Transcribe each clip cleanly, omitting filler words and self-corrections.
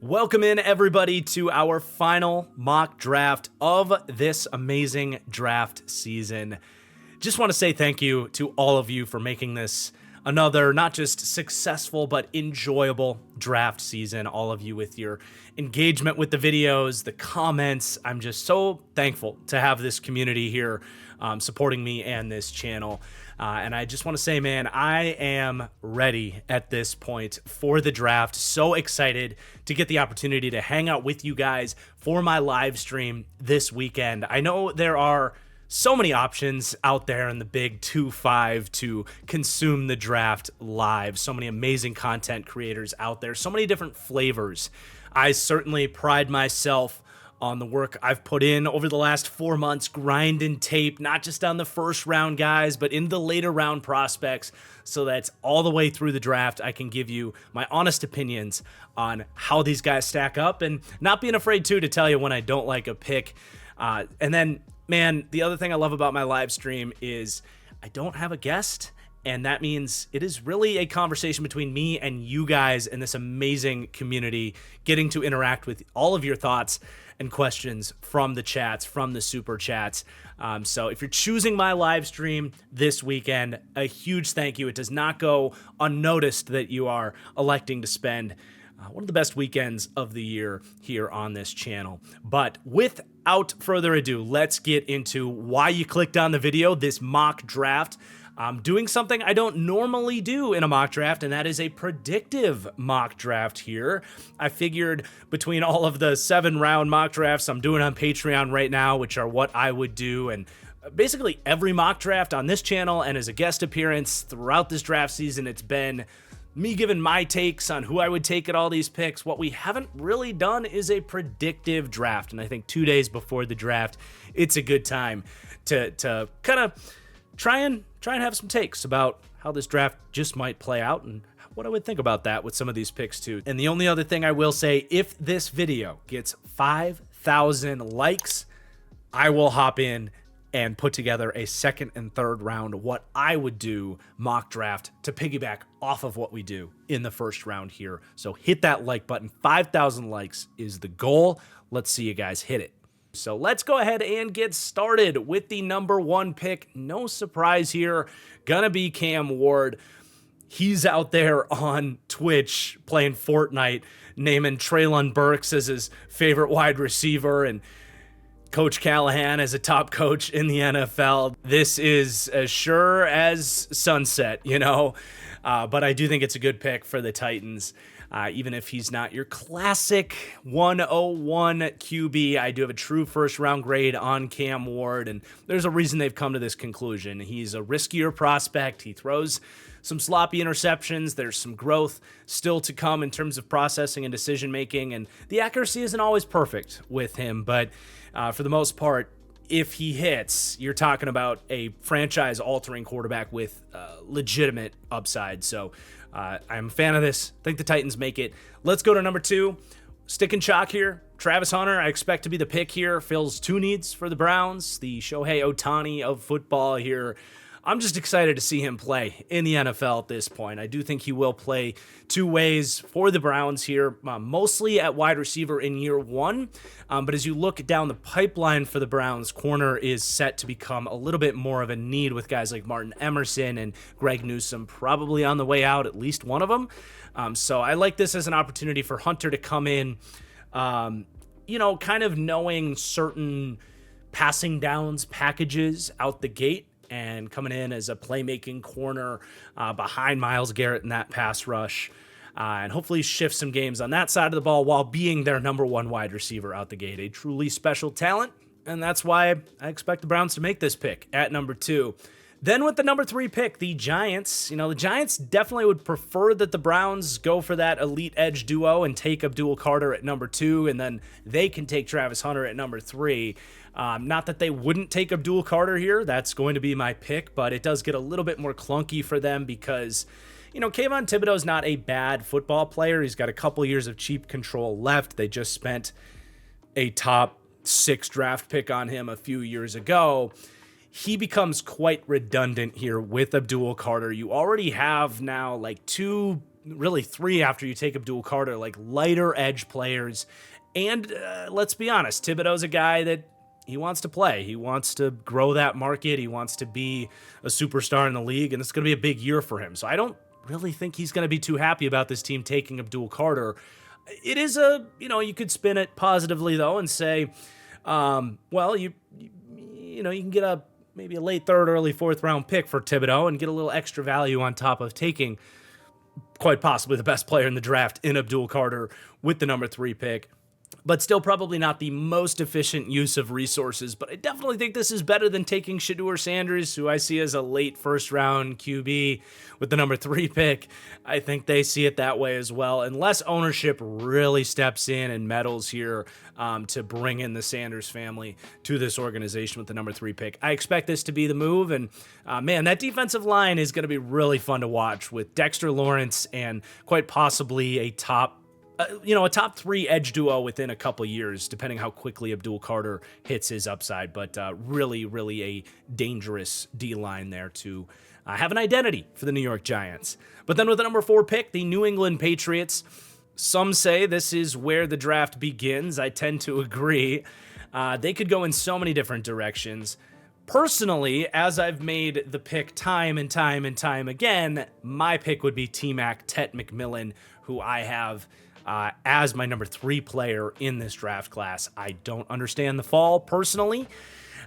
Welcome in, everybody, to our final mock draft of this amazing draft season. Just want to say thank you to all of you for making this another not just successful but enjoyable draft season. All of you with your engagement with the videos, the comments. I'm just so thankful to have this community here supporting me and this channel. And I just want to say, man, I am ready at this point for the draft. So excited to get the opportunity to hang out with you guys for my live stream this weekend. I know there are so many options out there in the big 2-5 to consume the draft live. So many amazing content creators out there, so many different flavors. I certainly pride myself on the work I've put in over the last 4 months, grinding tape, not just on the first round guys, but in the later round prospects, so that all the way through the draft, I can give you my honest opinions on how these guys stack up, and not being afraid to tell you when I don't like a pick. And then, man, the other thing I love about my live stream is I don't have a guest. And that means it is really a conversation between me and you guys in this amazing community, getting to interact with all of your thoughts and questions from the chats, from the super chats. So if you're choosing my live stream this weekend, a huge thank you. It does not go unnoticed that you are electing to spend one of the best weekends of the year here on this channel. But without further ado, let's get into why you clicked on the video, this mock draft. I'm doing something I don't normally do in a mock draft, and that is a predictive mock draft here. I figured between all of the 7-round mock drafts I'm doing on Patreon right now, which are what I would do, and basically every mock draft on this channel and as a guest appearance throughout this draft season, it's been me giving my takes on who I would take at all these picks. What we haven't really done is a predictive draft, and I think 2 days before the draft, it's a good time to kind of try and have some takes about how this draft just might play out and what I would think about that with some of these picks too. And the only other thing I will say, if this video gets 5,000 likes, I will hop in and put together a second and third round what I would do mock draft to piggyback off of what we do in the first round here. So hit that like button. 5,000 likes is the goal. Let's see you guys hit it. So let's go ahead and get started with the number 1 pick. No surprise here, gonna be Cam Ward. He's out there on Twitch playing Fortnite, naming Treylon Burks as his favorite wide receiver and Coach Callahan as a top coach in the NFL. This is as sure as sunset, you know, but I do think it's a good pick for the Titans. Even if he's not your classic 101 QB, I do have a true first round grade on Cam Ward, and there's a reason they've come to this conclusion. He's a riskier prospect. He throws some sloppy interceptions. There's some growth still to come in terms of processing and decision making, and the accuracy isn't always perfect with him, but for the most part, if he hits, you're talking about a franchise-altering quarterback with legitimate upside. So I'm a fan of this. I think the Titans make it. Let's go to number 2. Stick and chalk here. Travis Hunter, I expect to be the pick here. Fills 2 needs for the Browns. The Shohei Ohtani of football here. I'm just excited to see him play in the NFL at this point. I do think he will play 2 ways for the Browns here, mostly at wide receiver in year 1. But as you look down the pipeline for the Browns, corner is set to become a little bit more of a need with guys like Martin Emerson and Greg Newsome probably on the way out, at least one of them. So I like this as an opportunity for Hunter to come in, you know, kind of knowing certain passing downs packages out the gate, and coming in as a playmaking corner behind Myles Garrett in that pass rush, and hopefully shift some games on that side of the ball while being their number 1 wide receiver out the gate. A truly special talent, and that's why I expect the Browns to make this pick at number 2. Then with the number 3 pick, the Giants, you know, the Giants definitely would prefer that the Browns go for that elite edge duo and take Abdul Carter at number 2, and then they can take Travis Hunter at number 3. Not that they wouldn't take Abdul Carter here. That's going to be my pick, but it does get a little bit more clunky for them because, you know, Kayvon Thibodeau's not a bad football player. He's got a couple years of cheap control left. They just spent a top 6 draft pick on him a few years ago. He becomes quite redundant here with Abdul Carter. You already have now like 2 really 3 after you take Abdul Carter, like lighter edge players. And let's be honest, Thibodeau's a guy that he wants to play. He wants to grow that market. He wants to be a superstar in the league, and it's going to be a big year for him. So I don't really think he's going to be too happy about this team taking Abdul Carter. It is you could spin it positively, though, and say, well, you can get maybe a late 3rd, early 4th round pick for Thibodeau and get a little extra value on top of taking quite possibly the best player in the draft in Abdul Carter with the number 3 pick. But still probably not the most efficient use of resources. But I definitely think this is better than taking Shedeur Sanders, who I see as a late 1st round QB with the number 3 pick. I think they see it that way as well, unless ownership really steps in and meddles here to bring in the Sanders family to this organization with the number 3 pick. I expect this to be the move, and man, that defensive line is going to be really fun to watch with Dexter Lawrence and quite possibly a top 3 edge duo within a couple years, depending how quickly Abdul Carter hits his upside. But really, really a dangerous D-line there to have an identity for the New York Giants. But then with the number 4 pick, the New England Patriots, some say this is where the draft begins. I tend to agree. They could go in so many different directions. Personally, as I've made the pick time and time and time again, my pick would be T-Mac Tet McMillan, who I have as my number 3 player in this draft class. I don't understand the fall personally.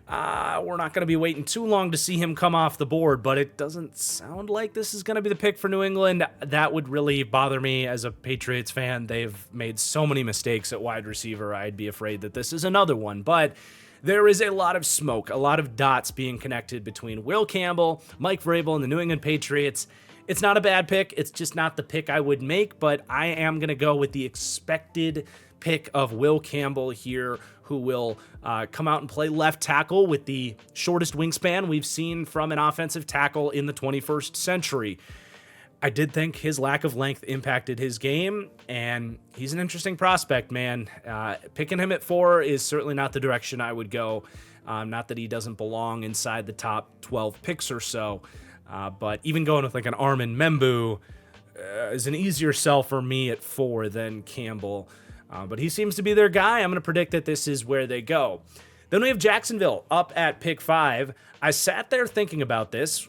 We're not going to be waiting too long to see him come off the board, but it doesn't sound like this is going to be the pick for New England. That would really bother me as a Patriots fan. They've made so many mistakes at wide receiver. I'd be afraid that this is another one, but there is a lot of smoke, a lot of dots being connected between Will Campbell, Mike Vrabel, and the New England Patriots. It's not a bad pick. It's just not the pick I would make, but I am going to go with the expected pick of Will Campbell here, who will come out and play left tackle with the shortest wingspan we've seen from an offensive tackle in the 21st century. I did think his lack of length impacted his game, and he's an interesting prospect, man. Picking him at 4 is certainly not the direction I would go. Not that he doesn't belong inside the top 12 picks or so. But even going with like an Armond Membou is an easier sell for me at 4 than Campbell. But he seems to be their guy. I'm going to predict that this is where they go. Then we have Jacksonville up at pick 5. I sat there thinking about this,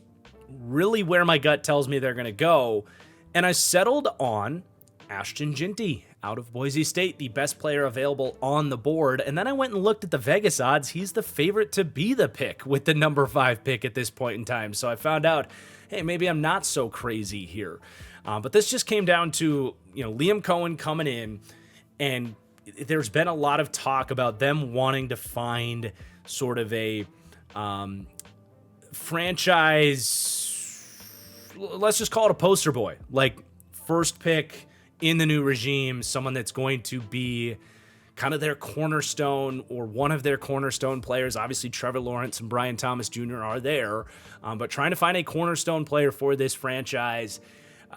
really where my gut tells me they're going to go, and I settled on Ashton Jeanty out of Boise State, the best player available on the board. And then I went and looked at the Vegas odds. He's the favorite to be the pick with the number 5 pick at this point in time. So I found out, hey, maybe I'm not so crazy here. But this just came down to, Liam Cohen coming in, and there's been a lot of talk about them wanting to find sort of a franchise, let's just call it a poster boy, like first pick in the new regime, someone that's going to be kind of their cornerstone or one of their cornerstone players. Obviously, Trevor Lawrence and Brian Thomas Jr. are there, but trying to find a cornerstone player for this franchise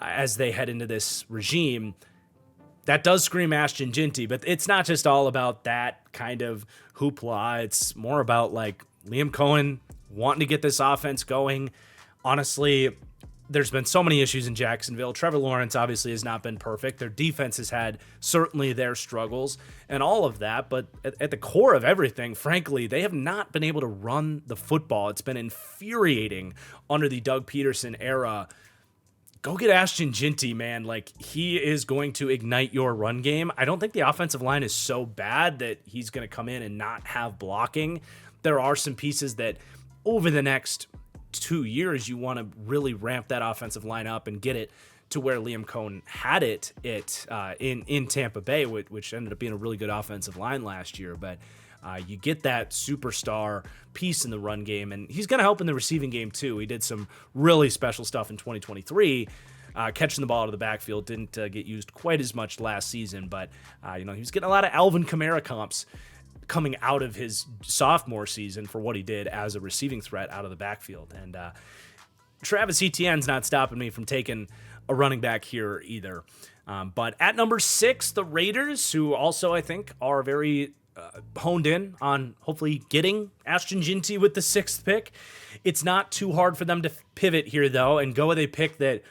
as they head into this regime. That does scream Ashton Jeanty, but it's not just all about that kind of hoopla. It's more about like Liam Cohen wanting to get this offense going. Honestly, there's been so many issues in Jacksonville. Trevor Lawrence obviously has not been perfect. Their defense has had certainly their struggles and all of that, but at the core of everything, frankly, they have not been able to run the football. It's been infuriating under the Doug Peterson era. Go get Ashton Jeanty, man. Like, he is going to ignite your run game. I don't think the offensive line is so bad that he's going to come in and not have blocking. There are some pieces that over the next 2 years, you want to really ramp that offensive line up and get it to where Liam Cohen had it in Tampa Bay, which ended up being a really good offensive line last year. But you get that superstar piece in the run game, and he's going to help in the receiving game too. He did some really special stuff in 2023, catching the ball out of the backfield. Didn't get used quite as much last season, but he was getting a lot of Alvin Kamara comps coming out of his sophomore season for what he did as a receiving threat out of the backfield. And Travis Etienne's not stopping me from taking a running back here either. But at number 6, the Raiders, who also I think are very honed in on hopefully getting Ashton Jeanty with the 6th pick. It's not too hard for them to pivot here, though, and go with a pick that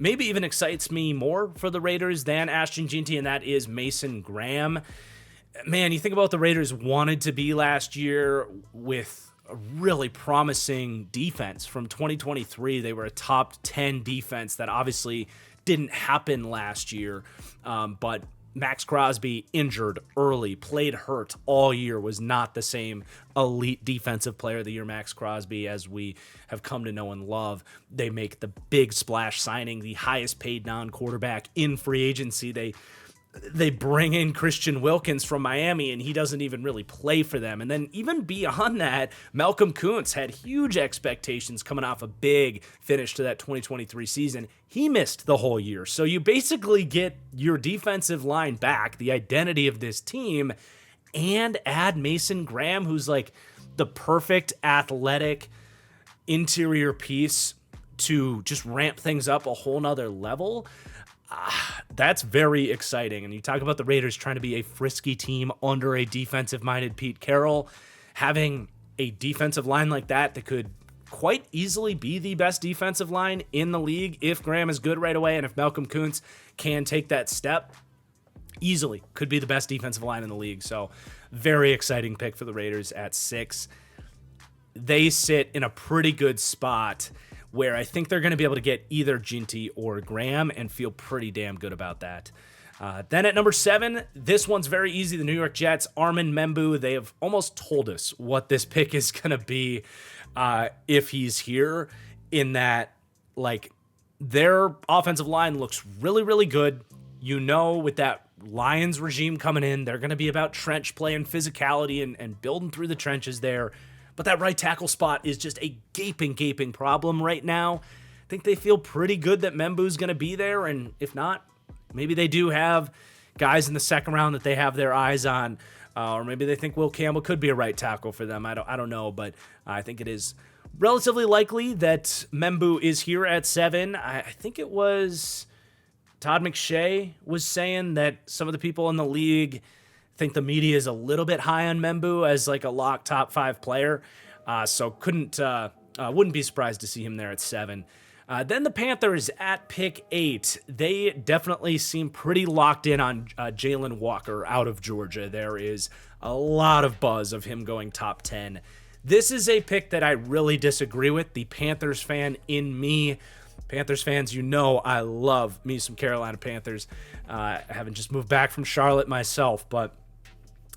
maybe even excites me more for the Raiders than Ashton Jeanty, and that is Mason Graham. Man, you think about what the Raiders wanted to be last year with a really promising defense from 2023. They were a top 10 defense. That obviously didn't happen last year, but Max Crosby injured early, played hurt all year, was not the same elite defensive player of the year Max Crosby as we have come to know and love. They make the big splash signing, the highest paid non-quarterback in free agency. They bring in Christian Wilkins from Miami, and he doesn't even really play for them. And then even beyond that, Malcolm Kuntz had huge expectations coming off a big finish to that 2023 season. He missed the whole year. So you basically get your defensive line back, the identity of this team, and add Mason Graham, who's like the perfect athletic interior piece to just ramp things up a whole nother level. That's very exciting. And you talk about the Raiders trying to be a frisky team under a defensive-minded Pete Carroll. Having a defensive line like that could quite easily be the best defensive line in the league if Graham is good right away, and if Malcolm Kuntz can take that step, easily could be the best defensive line in the league. So very exciting pick for the Raiders at 6. They sit in a pretty good spot where I think they're going to be able to get either Jeanty or Graham and feel pretty damn good about that. Then at number 7, this one's very easy. The New York Jets, Armond Membou. They have almost told us what this pick is going to be if he's here, in that, like, their offensive line looks really, really good. You know, with that Lions regime coming in, they're going to be about trench play and physicality and building through the trenches there. But that right tackle spot is just a gaping problem right now. I think they feel pretty good that Membou's going to be there, and if not, maybe they do have guys in the second round that they have their eyes on, or maybe they think Will Campbell could be a right tackle for them. I don't know, but I think it is relatively likely that Membou is here at 7. I think it was Todd McShay was saying that some of the people in the league think the media is a little bit high on Membou as like a lock top 5 player. So wouldn't be surprised to see him there at 7. Then the Panthers at pick 8. They definitely seem pretty locked in on Jalon Walker out of Georgia. There is a lot of buzz of him going top 10. This is a pick that I really disagree with. The Panthers fan in me, Panthers fans, you know I love me some Carolina Panthers. I haven't just moved back from Charlotte myself, but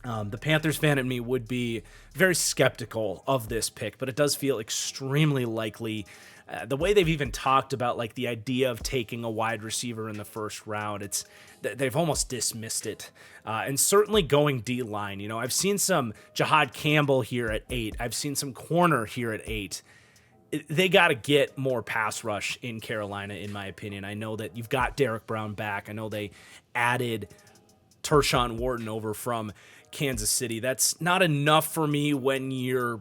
the Panthers fan in me would be very skeptical of this pick, but it does feel extremely likely. The way they've even talked about like the idea of taking a wide receiver in the first round, they've almost dismissed it. And certainly going D-line, you know, I've seen some Jahdae Campbell here at 8. I've seen some corner here at 8. They got to get more pass rush in Carolina, in my opinion. I know that you've got Derrick Brown back. I know they added Tershawn Wharton over from Kansas City. That's not enough for me when your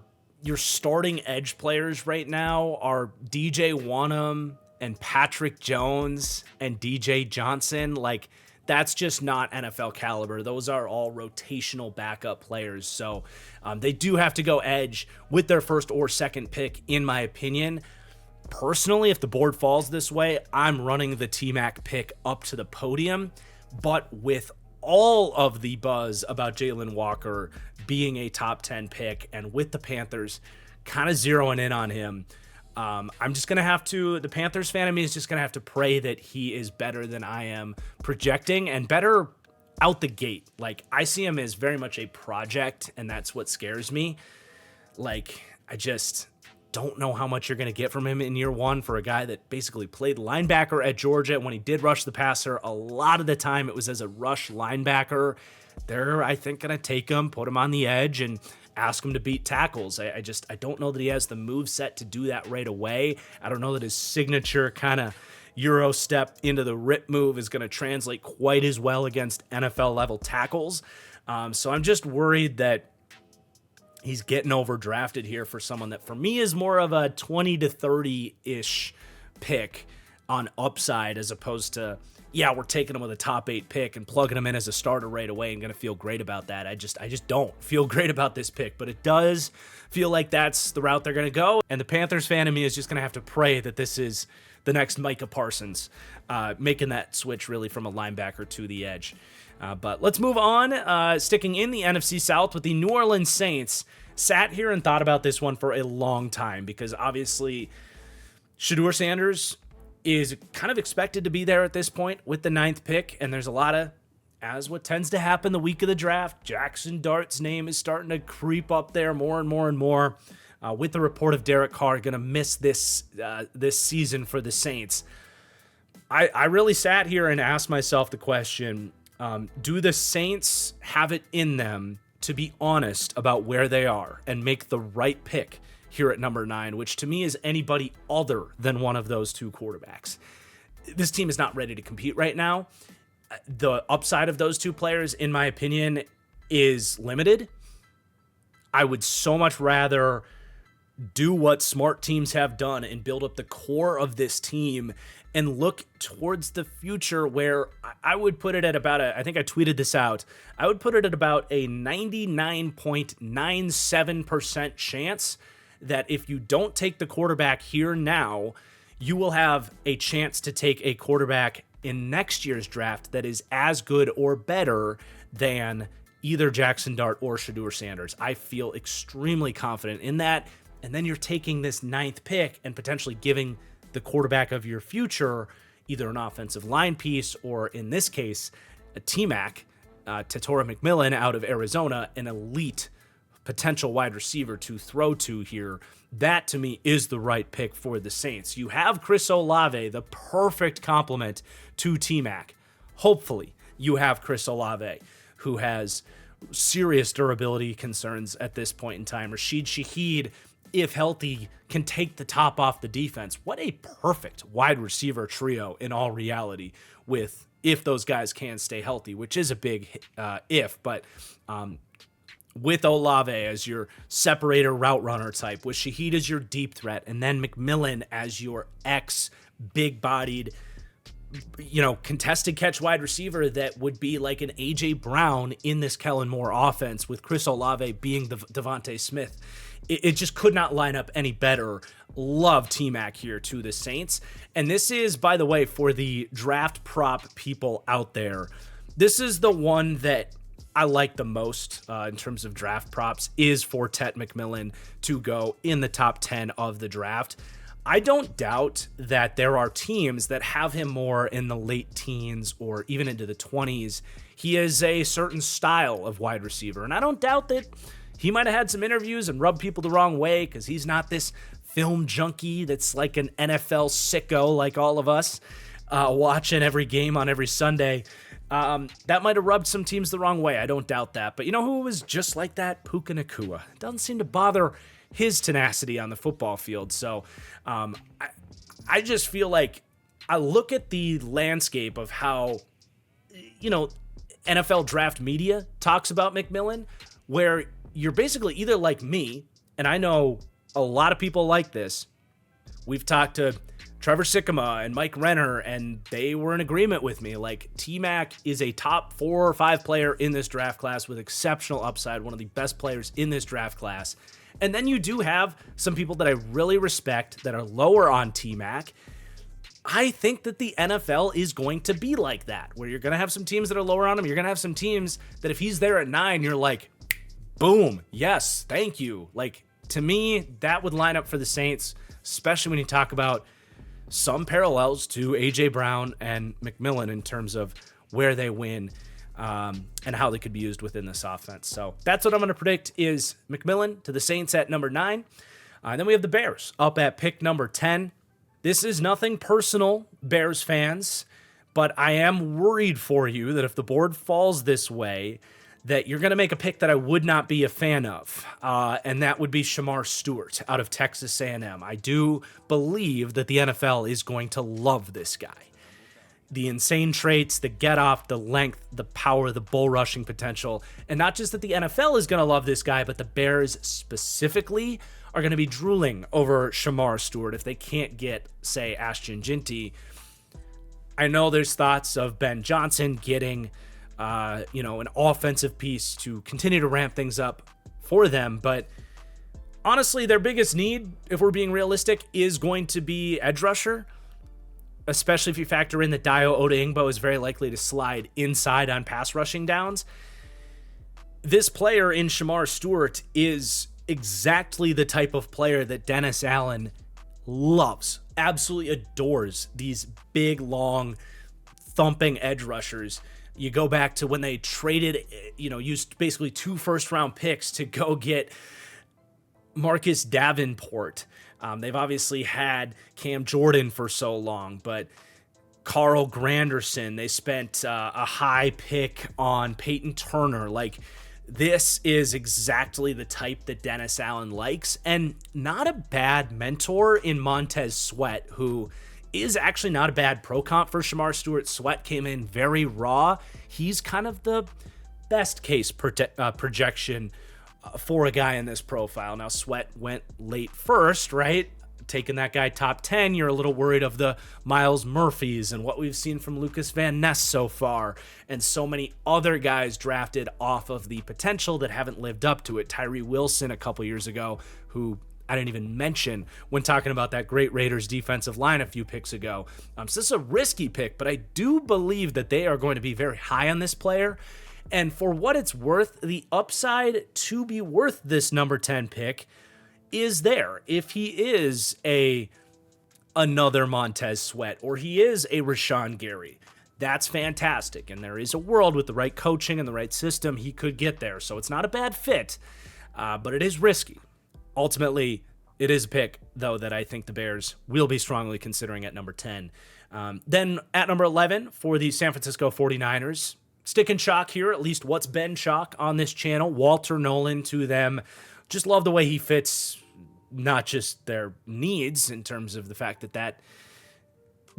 starting edge players right now are DJ Wonnum and Patrick Jones and DJ Johnson. Like, that's just not NFL caliber. Those are all rotational backup players. So they do have to go edge with their first or second pick, in my opinion. Personally, if the board falls this way, I'm running the T-Mac pick up to the podium. But with all of the buzz about Jalon Walker being a top 10 pick, and with the Panthers kind of zeroing in on him, I'm just going to have to, the Panthers fan of me is just going to have to pray that he is better than I am projecting, and better out the gate. Like, I see him as very much a project, and that's what scares me. Like, I just don't know how much you're going to get from him in year 1 for a guy that basically played linebacker at Georgia. When he did rush the passer, a lot of the time it was as a rush linebacker. They're, I think, going to take him, put him on the edge, and ask him to beat tackles. I don't know that he has the move set to do that right away. I don't know that his signature kind of Euro step into the rip move is going to translate quite as well against NFL level tackles. So I'm just worried that he's getting overdrafted here for someone that for me is more of a 20 to 30-ish pick on upside, as opposed to, yeah, we're taking him with a top 8 pick and plugging him in as a starter right away and going to feel great about that. I just don't feel great about this pick, but it does feel like that's the route they're going to go. And the Panthers fan in me is just going to have to pray that this is the next Micah Parsons, making that switch really from a linebacker to the edge. But let's move on, sticking in the NFC South with the New Orleans Saints. Sat here and thought about this one for a long time because obviously Shedeur Sanders is kind of expected to be there at this point with the 9th pick, and there's a lot of, as what tends to happen the week of the draft, Jackson Dart's name is starting to creep up there more and more and more. With the report of Derrick Carr going to miss this season for the Saints, I really sat here and asked myself the question, do the Saints have it in them to be honest about where they are and make the right pick here at number 9, which to me is anybody other than one of those two quarterbacks? This team is not ready to compete right now. The upside of those two players, in my opinion, is limited. I would so much rather do what smart teams have done and build up the core of this team and look towards the future, where I would put it at about I think I tweeted this out, I would put it at about a 99.97% chance that if you don't take the quarterback here now, you will have a chance to take a quarterback in next year's draft that is as good or better than either Jackson Dart or Shedeur Sanders. I feel extremely confident in that. And then you're taking this 9th pick and potentially giving the quarterback of your future either an offensive line piece or, in this case, a T-Mac, Tetairoa McMillan out of Arizona, an elite potential wide receiver to throw to here. That, to me, is the right pick for the Saints. You have Chris Olave, the perfect complement to T-Mac. Hopefully, you have Chris Olave, who has serious durability concerns at this point in time. Rashid Shaheed, if healthy, can take the top off the defense. What a perfect wide receiver trio in all reality, with if those guys can stay healthy, which is a big if, but with Olave as your separator route runner type, with Shaheed as your deep threat, and then McMillan as your big-bodied, contested catch wide receiver that would be like an A.J. Brown in this Kellen Moore offense, with Chris Olave being the Devontae Smith. It just could not line up any better. Love T-Mac here to the Saints. And this is, by the way, for the draft prop people out there, this is the one that I like the most in terms of draft props, is for Tet McMillan to go in the top 10 of the draft. I don't doubt that there are teams that have him more in the late teens or even into the 20s. He is a certain style of wide receiver, and I don't doubt that he might have had some interviews and rubbed people the wrong way because he's not this film junkie that's like an NFL sicko like all of us, watching every game on every Sunday. That might have rubbed some teams the wrong way. I don't doubt that. But you know who was just like that? Puka Nacua. Doesn't seem to bother his tenacity on the football field. So I just feel like I look at the landscape of how, NFL draft media talks about McMillan, where you're basically either like me, and I know a lot of people like this. We've talked to Trevor Sikkema and Mike Renner, and they were in agreement with me. Like, T-Mac is a top 4 or 5 player in this draft class with exceptional upside, one of the best players in this draft class. And then you do have some people that I really respect that are lower on T-Mac. I think that the NFL is going to be like that, where you're going to have some teams that are lower on him. You're going to have some teams that if he's there at 9, you're like, boom, yes, thank you. Like, to me, that would line up for the Saints, especially when you talk about some parallels to A.J. Brown and McMillan in terms of where they win and how they could be used within this offense. So that's what I'm going to predict is McMillan to the Saints at number 9. And then we have the Bears up at pick number 10. This is nothing personal, Bears fans, but I am worried for you that if the board falls this way, that you're going to make a pick that I would not be a fan of, and that would be Shemar Stewart out of Texas A&M. I do believe that the NFL is going to love this guy. The insane traits, the get-off, the length, the power, the bull rushing potential, and not just that the NFL is going to love this guy, but the Bears specifically are going to be drooling over Shemar Stewart if they can't get, say, Ashton Jeanty. I know there's thoughts of Ben Johnson getting an offensive piece to continue to ramp things up for them. But honestly, their biggest need, if we're being realistic, is going to be edge rusher. especially if you factor in that Dio Odeingbo is very likely to slide inside on pass rushing downs. This player in Shemar Stewart is exactly the type of player that Dennis Allen loves, absolutely adores, these big, long, thumping edge rushers. You go back to when they traded, used basically 2 first-round picks to go get Marcus Davenport. They've obviously had Cam Jordan for so long, but Carl Granderson, they spent a high pick on Peyton Turner. Like, this is exactly the type that Dennis Allen likes, and not a bad mentor in Montez Sweat, who is actually not a bad pro comp for Shemar Stewart. Sweat came in very raw. He's kind of the best case projection for a guy in this profile. Now, Sweat went late first, right? Taking that guy top 10, you're a little worried of the Miles Murphys and what we've seen from Lucas Van Ness so far, and so many other guys drafted off of the potential that haven't lived up to it. Tyree Wilson a couple years ago, who I didn't even mention when talking about that great Raiders defensive line a few picks ago. So this is a risky pick, but I do believe that they are going to be very high on this player. And for what it's worth, the upside to be worth this number 10 pick is there. If he is another Montez Sweat, or he is a Rashawn Gary, that's fantastic. And there is a world with the right coaching and the right system, he could get there. So it's not a bad fit, but it is risky. Ultimately, it is a pick, though, that I think the Bears will be strongly considering at number 10. Then at number 11 for the San Francisco 49ers, stick and shock here, at least what's been shock on this channel, Walter Nolen to them. Just love the way he fits not just their needs in terms of the fact that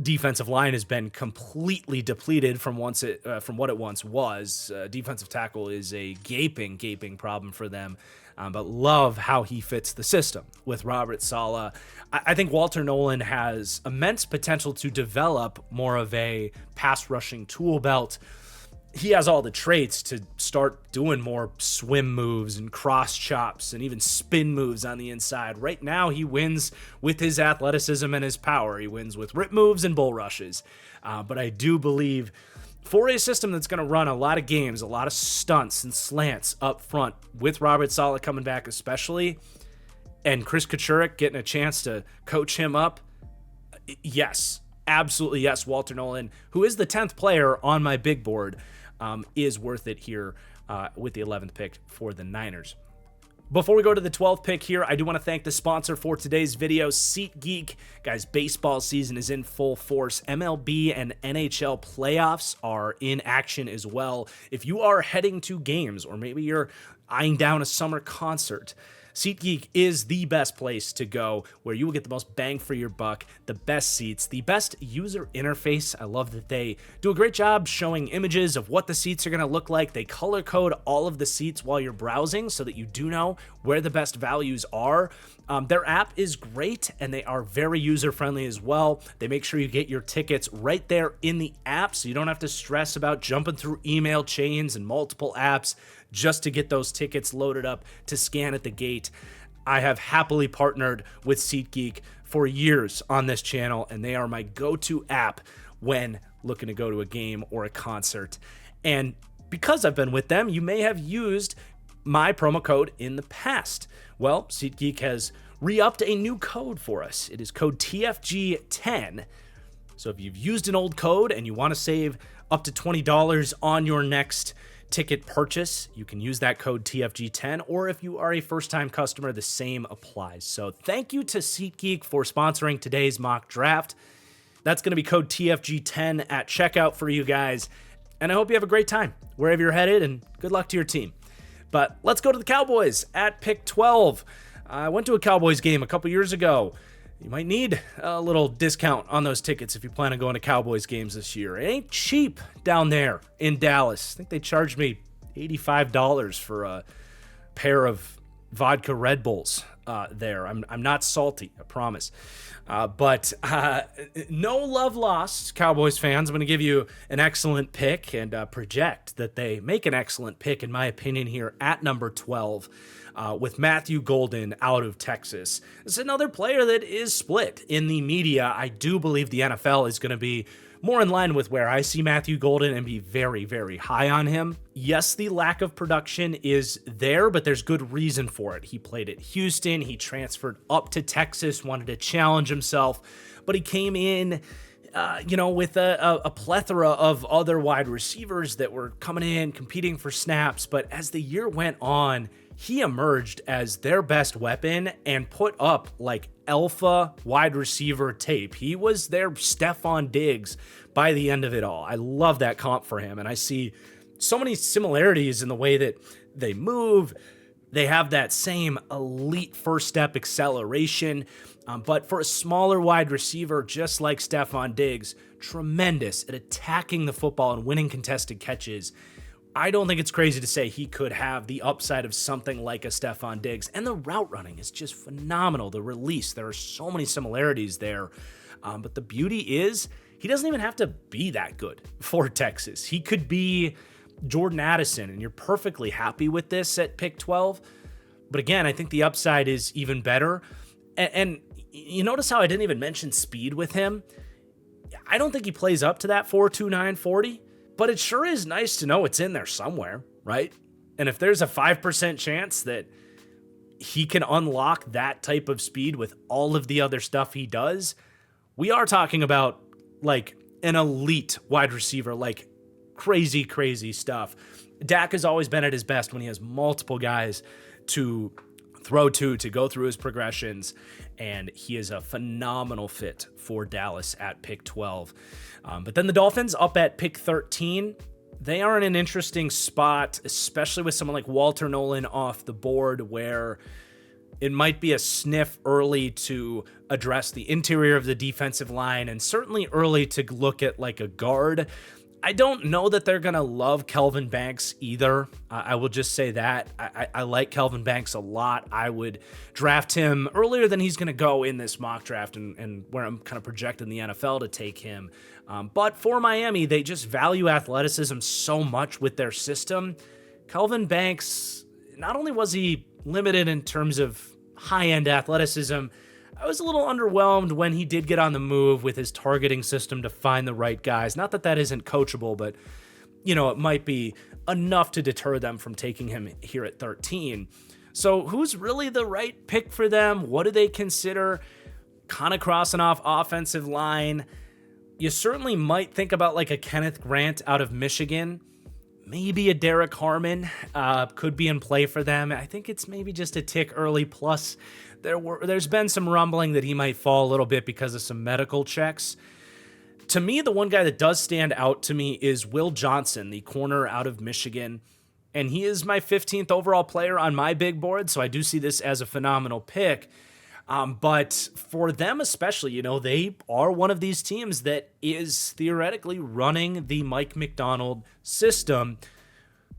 defensive line has been completely depleted from what it once was. Defensive tackle is a gaping problem for them, but love how he fits the system with Robert Saleh. I think Walter Nolen has immense potential to develop more of a pass rushing tool belt. He has all the traits to start doing more swim moves and cross chops and even spin moves on the inside. Right now, he wins with his athleticism and his power. He wins with rip moves and bull rushes. But I do believe for a system that's going to run a lot of games, a lot of stunts and slants up front, with Robert Saleh coming back especially, and Chris Kachurik getting a chance to coach him up, yes, absolutely yes, Walter Nolen, who is the 10th player on my big board, is worth it here with the 11th pick for the Niners. Before we go to the 12th pick here, I do want to thank the sponsor for today's video, SeatGeek. Guys, baseball season is in full force. MLB and NHL playoffs are in action as well. If you are heading to games, or maybe you're eyeing down a summer concert, SeatGeek is the best place to go, where you will get the most bang for your buck, the best seats, the best user interface. I love that they do a great job showing images of what the seats are going to look like. They color code all of the seats while you're browsing so that you do know where the best values are. Their app is great, and they are very user-friendly as well. They make sure you get your tickets right there in the app, so you don't have to stress about jumping through email chains and multiple apps just to get those tickets loaded up to scan at the gate. I have happily partnered with SeatGeek for years on this channel, and they are my go-to app when looking to go to a game or a concert. And because I've been with them, you may have used my promo code in the past. Well, SeatGeek has re-upped a new code for us. It is code TFG10. So if you've used an old code and you want to save up to $20 on your next ticket purchase, you can use that code TFG10, or if you are a first-time customer, the same applies. So thank you to SeatGeek for sponsoring today's mock draft. That's going to be code TFG10 at checkout for you guys, and I hope you have a great time wherever you're headed, and good luck to your team. But let's go to the Cowboys at pick 12. I went to a Cowboys game a couple years ago. You might need a little discount on those tickets if you plan on going to Cowboys games this year. It ain't cheap down there in Dallas. I think they charged me $85 for a pair of vodka Red Bulls. there. I'm not salty, I promise. But no love lost, Cowboys fans. I'm going to give you an excellent pick and project that they make an excellent pick, in my opinion, here at number 12 with Matthew Golden out of Texas. It's another player that is split in the media. I do believe the NFL is going to be more in line with where I see Matthew Golden and be very, very high on him. Yes, the lack of production is there, but there's good reason for it. He played at Houston, he transferred up to Texas, wanted to challenge himself, but he came in with a plethora of other wide receivers that were coming in, competing for snaps. But as the year went on, he emerged as their best weapon and put up like alpha wide receiver tape. He was their Stephon Diggs by the end of it all. I love that comp for him. And I see so many similarities in the way that they move. They have that same elite first step acceleration. But for a smaller wide receiver, just like Stephon Diggs, tremendous at attacking the football and winning contested catches. I don't think it's crazy to say he could have the upside of something like a Stephon Diggs. And the route running is just phenomenal. The release, there are so many similarities there. But the beauty is he doesn't even have to be that good for Texas. He could be Jordan Addison, and you're perfectly happy with this at pick 12. But again, I think the upside is even better. And you notice how I didn't even mention speed with him? I don't think he plays up to that 4.29 40. But it sure is nice to know it's in there somewhere, right? And if there's a 5% chance that he can unlock that type of speed with all of the other stuff he does, we are talking about like an elite wide receiver, like crazy, crazy stuff. Dak has always been at his best when he has multiple guys to throw to go through his progressions, and he is a phenomenal fit for Dallas at pick 12. But then the Dolphins up at pick 13, they are in an interesting spot, especially with someone like Walter Nolen off the board, where it might be a sniff early to address the interior of the defensive line, and certainly early to look at like a guard. I don't know that they're going to love Kelvin Banks either. I will just say that. I like Kelvin Banks a lot. I would draft him earlier than he's going to go in this mock draft, and where I'm kind of projecting the NFL to take him. But for Miami, they just value athleticism so much with their system. Kelvin Banks, not only was he limited in terms of high-end athleticism, I was a little underwhelmed when he did get on the move with his targeting system to find the right guys. Not that that isn't coachable, but, it might be enough to deter them from taking him here at 13. So who's really the right pick for them? What do they consider? Kind of crossing off offensive line. You certainly might think about like a Kenneth Grant out of Michigan. Maybe a Derrick Harmon could be in play for them. I think it's maybe just a tick early. Plus, there's been some rumbling that he might fall a little bit because of some medical checks. To me, the one guy that does stand out to me is Will Johnson, the corner out of Michigan. And he is my 15th overall player on my big board, so I do see this as a phenomenal pick. But for them especially, they are one of these teams that is theoretically running the Mike Macdonald system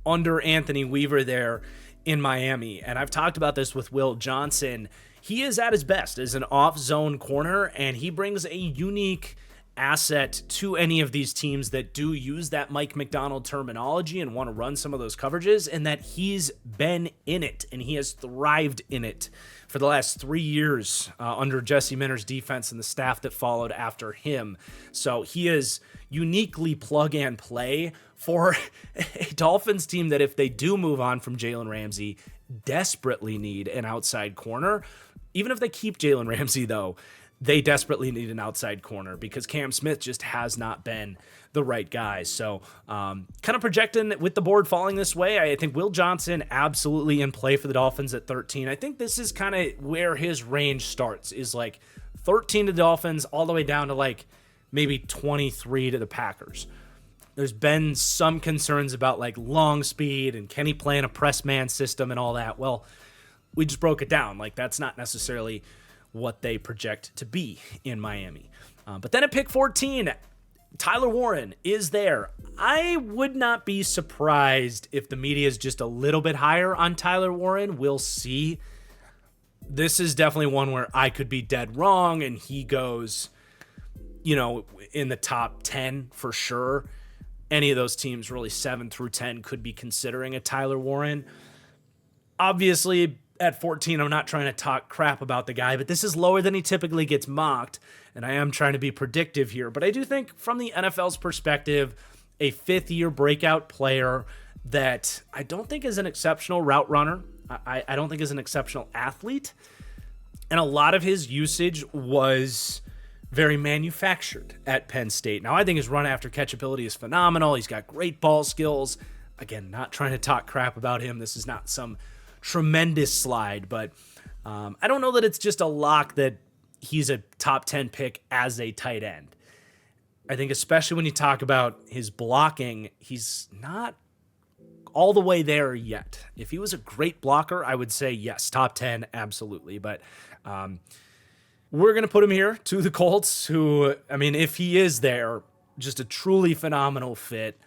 under Anthony Weaver there in Miami. And I've talked about this with Will Johnson. He is at his best as an off-zone corner, and he brings a unique asset to any of these teams that do use that Mike Macdonald terminology and want to run some of those coverages, and that he's been in it and he has thrived in it for the last 3 years under Jesse Minter's defense and the staff that followed after him. So he is uniquely plug and play for a Dolphins team that, if they do move on from Jalen Ramsey, desperately need an outside corner. Even if they keep Jalen Ramsey, though, they desperately need an outside corner because Cam Smith just has not been the right guy. So kind of projecting with the board falling this way, I think Will Johnson absolutely in play for the Dolphins at 13. I think this is kind of where his range starts, is like 13 to the Dolphins all the way down to like maybe 23 to the Packers. There's been some concerns about like long speed and can he play in a press man system and all that. Well, we just broke it down. Like that's not necessarily what they project to be in Miami. But then at pick 14, Tyler Warren is there. I would not be surprised if the media is just a little bit higher on Tyler Warren. We'll see. this is definitely one where I could be dead wrong and he goes, in the top 10 for sure. Any of those teams, really 7 through 10, could be considering a Tyler Warren. Obviously, at 14, I'm not trying to talk crap about the guy, but this is lower than he typically gets mocked, and I am trying to be predictive here. But I do think from the NFL's perspective, a fifth-year breakout player that I don't think is an exceptional route runner, I don't think is an exceptional athlete, and a lot of his usage was very manufactured at Penn State. Now, I think his run after catch ability is phenomenal. He's got great ball skills. Again, not trying to talk crap about him. This is not some tremendous slide, but I don't know that it's just a lock that he's a top 10 pick as a tight end. I think especially when you talk about his blocking, he's not all the way there yet. If he was a great blocker, I would say yes, top 10, absolutely. But we're going to put him here to the Colts, who, if he is there, just a truly phenomenal fit.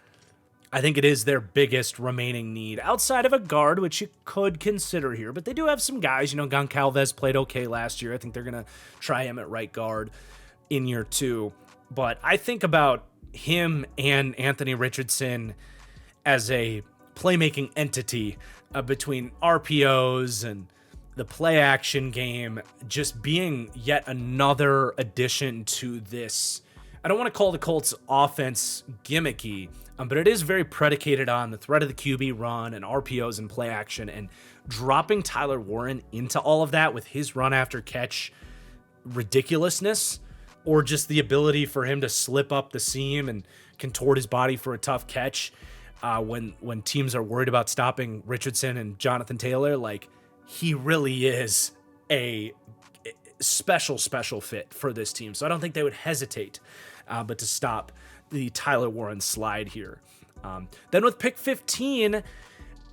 I think it is their biggest remaining need outside of a guard, which you could consider here. But they do have some guys. Goncalves played okay last year. I think they're going to try him at right guard in year 2. But I think about him and Anthony Richardson as a playmaking entity between RPOs and the play action game, just being yet another addition to this. I don't want to call the Colts offense gimmicky, but it is very predicated on the threat of the QB run and RPOs and play action, and dropping Tyler Warren into all of that with his run after catch ridiculousness, or just the ability for him to slip up the seam and contort his body for a tough catch when teams are worried about stopping Richardson and Jonathan Taylor. He really is a special fit for this team. So I don't think they would hesitate but to stop the Tyler Warren slide here. Then with pick 15,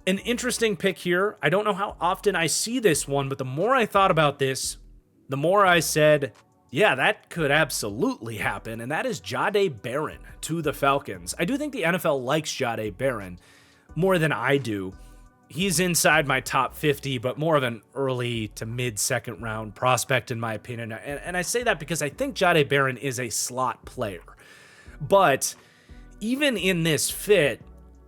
an interesting pick here. I don't know how often I see this one, but the more I thought about this, the more I said, yeah, that could absolutely happen, and that is Jahdae Barron to the Falcons. I do think the NFL likes Jahdae Barron more than I do. He's inside my top 50, but more of an early to mid-second round prospect, in my opinion. And I say that because I think Jahdae Barron is a slot player. But even in this fit,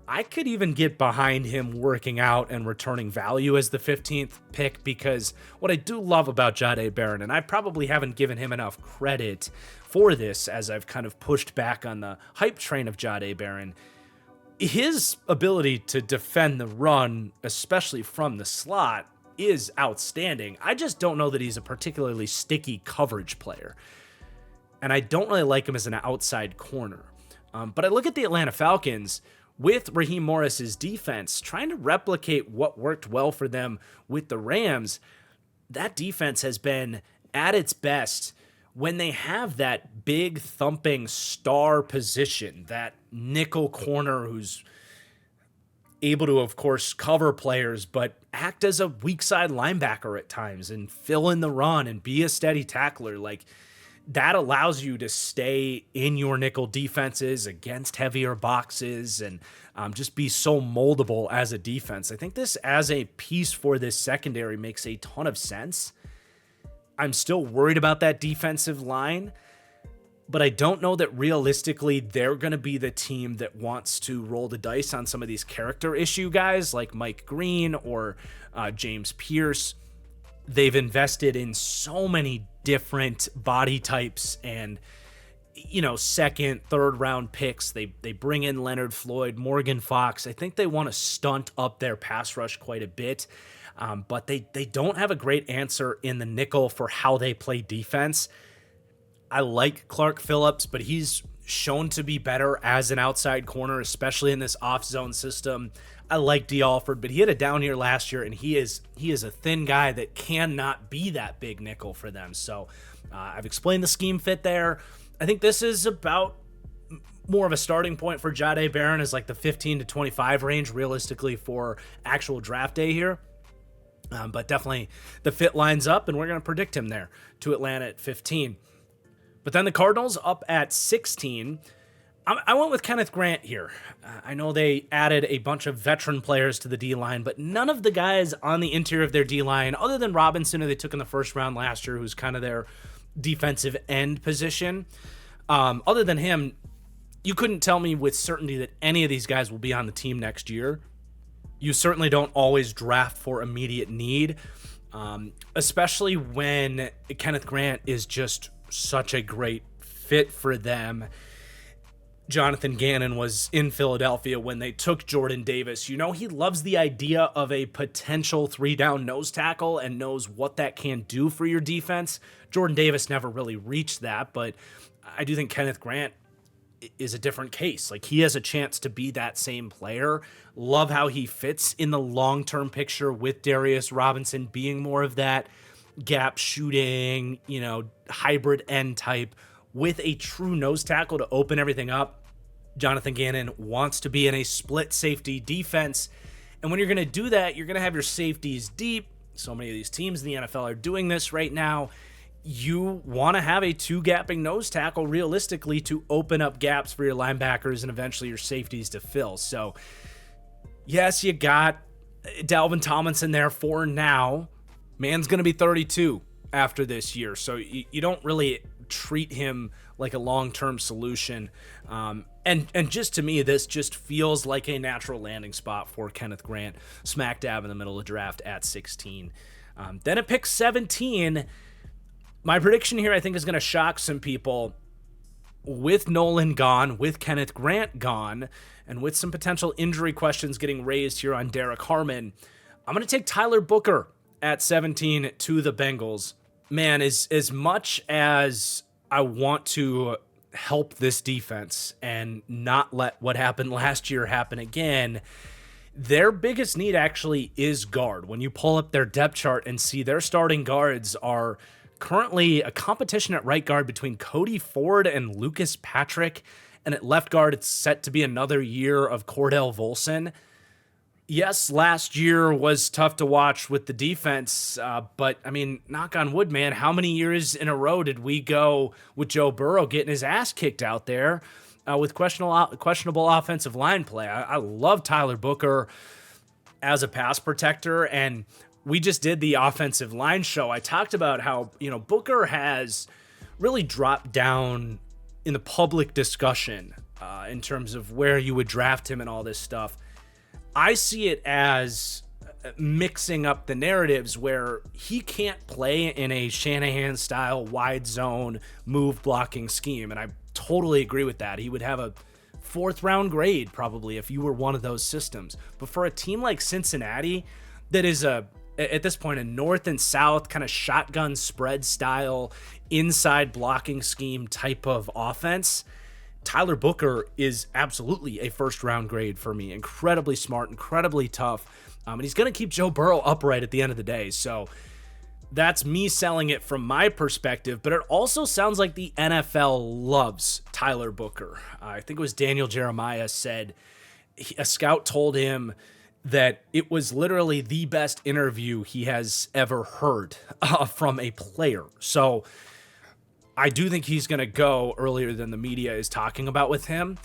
I could even get behind him working out and returning value as the 15th pick, because what I do love about Jahdae Barron, and I probably haven't given him enough credit for this as I've kind of pushed back on the hype train of Jahdae Barron, his ability to defend the run, especially from the slot, is outstanding. I just don't know that he's a particularly sticky coverage player. And I don't really like him as an outside corner. But I look at the Atlanta Falcons with Raheem Morris's defense, trying to replicate what worked well for them with the Rams. That defense has been at its best when they have that big thumping star position, that nickel corner who's able to, of course, cover players, but act as a weak side linebacker at times and fill in the run and be a steady tackler. That allows you to stay in your nickel defenses against heavier boxes and just be so moldable as a defense. I think this as a piece for this secondary makes a ton of sense. I'm still worried about that defensive line, but I don't know that realistically they're going to be the team that wants to roll the dice on some of these character issue guys like Mike Green or James Pearce. They've invested in so many different body types and, second, third round picks. They bring in Leonard Floyd, Morgan Fox. I think they want to stunt up their pass rush quite a bit. But they don't have a great answer in the nickel for how they play defense. I like Clark Phillips, but he's shown to be better as an outside corner, especially in this off-zone system. I like D. Alford, but he had a down year last year, and he is a thin guy that cannot be that big nickel for them. So I've explained the scheme fit there. I think this is about more of a starting point for Jahdae Barron is like the 15 to 25 range realistically for actual draft day here. But definitely the fit lines up, and we're going to predict him there to Atlanta at 15. But then the Cardinals up at 16. I went with Kenneth Grant here. I know they added a bunch of veteran players to the D-line, but none of the guys on the interior of their D-line, other than Robinson, who they took in the first round last year, who's kind of their defensive end position, other than him, you couldn't tell me with certainty that any of these guys will be on the team next year. You certainly don't always draft for immediate need, especially when Kenneth Grant is just such a great fit for them. Jonathan Gannon was in Philadelphia when they took Jordan Davis. You know, he loves the idea of a potential 3-down nose tackle and knows what that can do for your defense. Jordan Davis never really reached that, but I do think Kenneth Grant is a different case. Like, he has a chance to be that same player. Love how he fits in the long-term picture with Darius Robinson being more of that gap shooting, you know, hybrid end type with a true nose tackle to open everything up. Jonathan Gannon wants to be in a split safety defense. And when you're going to do that, you're going to have your safeties deep. So many of these teams in the NFL are doing this right now. You want to have a 2-gapping nose tackle realistically to open up gaps for your linebackers and eventually your safeties to fill. So yes, you got Dalvin Tomlinson there for now. Man's going to be 32 after this year. So you don't really treat him like a long-term solution. And just to me, this just feels like a natural landing spot for Kenneth Grant, smack dab in the middle of the draft at 16. Then at pick 17, my prediction here I think is going to shock some people. With Nolen gone, with Kenneth Grant gone, and with some potential injury questions getting raised here on Derrick Harmon, I'm going to take Tyler Booker at 17 to the Bengals. Man, as much as I want to help this defense and not let what happened last year happen again, their biggest need actually is guard. When you pull up their depth chart and see their starting guards are currently a competition at right guard between Cody Ford and Lucas Patrick, and at left guard it's set to be another year of Cordell Volson. Yes, last year was tough to watch with the defense, but, I mean, knock on wood, man, how many years in a row did we go with Joe Burrow getting his ass kicked out there with questionable offensive line play? I love Tyler Booker as a pass protector, and we just did the offensive line show. I talked about how, you know, Booker has really dropped down in the public discussion in terms of where you would draft him and all this stuff. I see it as mixing up the narratives where he can't play in a Shanahan-style wide zone move blocking scheme, and I totally agree with that. He would have a 4th-round grade probably if you were one of those systems. But for a team like Cincinnati that is at this point a north and south kind of shotgun spread style inside blocking scheme type of offense, Tyler Booker is absolutely a 1st-round grade for me. Incredibly smart, incredibly tough, and he's going to keep Joe Burrow upright at the end of the day. So that's me selling it from my perspective, but it also sounds like the NFL loves Tyler Booker. I think it was Daniel Jeremiah said a scout told him that it was literally the best interview he has ever heard from a player. So I do think he's going to go earlier than the media is talking about with him.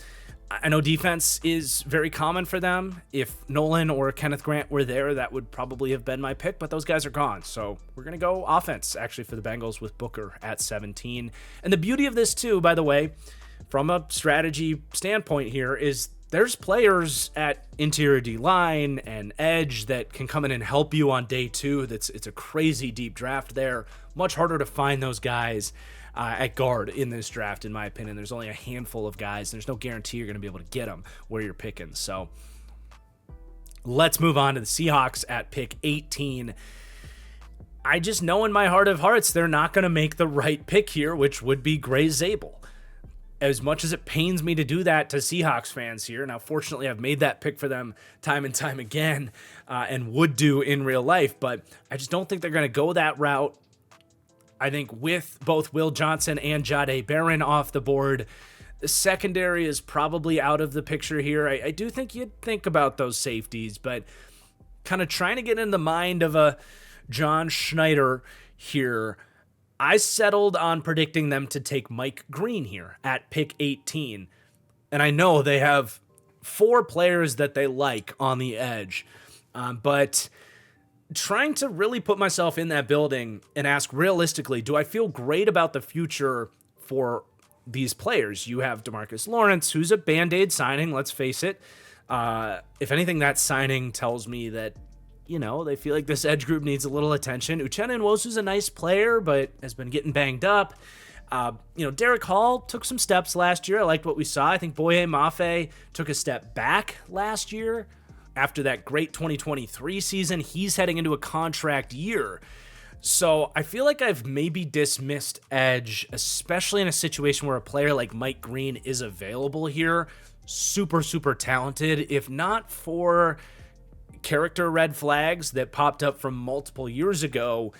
I know defense is very common for them. If Nolen or Kenneth Grant were there, that would probably have been my pick, but those guys are gone. So we're going to go offense, actually, for the Bengals with Booker at 17. And the beauty of this, too, by the way, from a strategy standpoint here, is there's players at interior D-line and edge that can come in and help you on day 2. It's a crazy deep draft there. Much harder to find those guys at guard in this draft, in my opinion. There's only a handful of guys. There's no guarantee you're going to be able to get them where you're picking. So let's move on to the Seahawks at pick 18. I just know in my heart of hearts they're not going to make the right pick here, which would be Gray Zabel. As much as it pains me to do that to Seahawks fans here, now fortunately I've made that pick for them time and time again and would do in real life, but I just don't think they're going to go that route. I think with both Will Johnson and Jahdae Barron off the board, the secondary is probably out of the picture here. I do think you'd think about those safeties, but kind of trying to get in the mind of a John Schneider here, I settled on predicting them to take Mike Green here at pick 18. and I know they have 4 players that they like on the edge, but trying to really put myself in that building and ask realistically, do I feel great about the future for these players? You have DeMarcus Lawrence, who's a Band-Aid signing, let's face it. If anything, that signing tells me that, they feel like this edge group needs a little attention. Uchenna Nwosu's a nice player, but has been getting banged up. Derrick Hall took some steps last year. I liked what we saw. I think Boye Mafe took a step back last year. After that great 2023 season, he's heading into a contract year. So I feel like I've maybe dismissed edge, especially in a situation where a player like Mike Green is available here. Super, super talented. If not for character red flags that popped up from multiple years ago,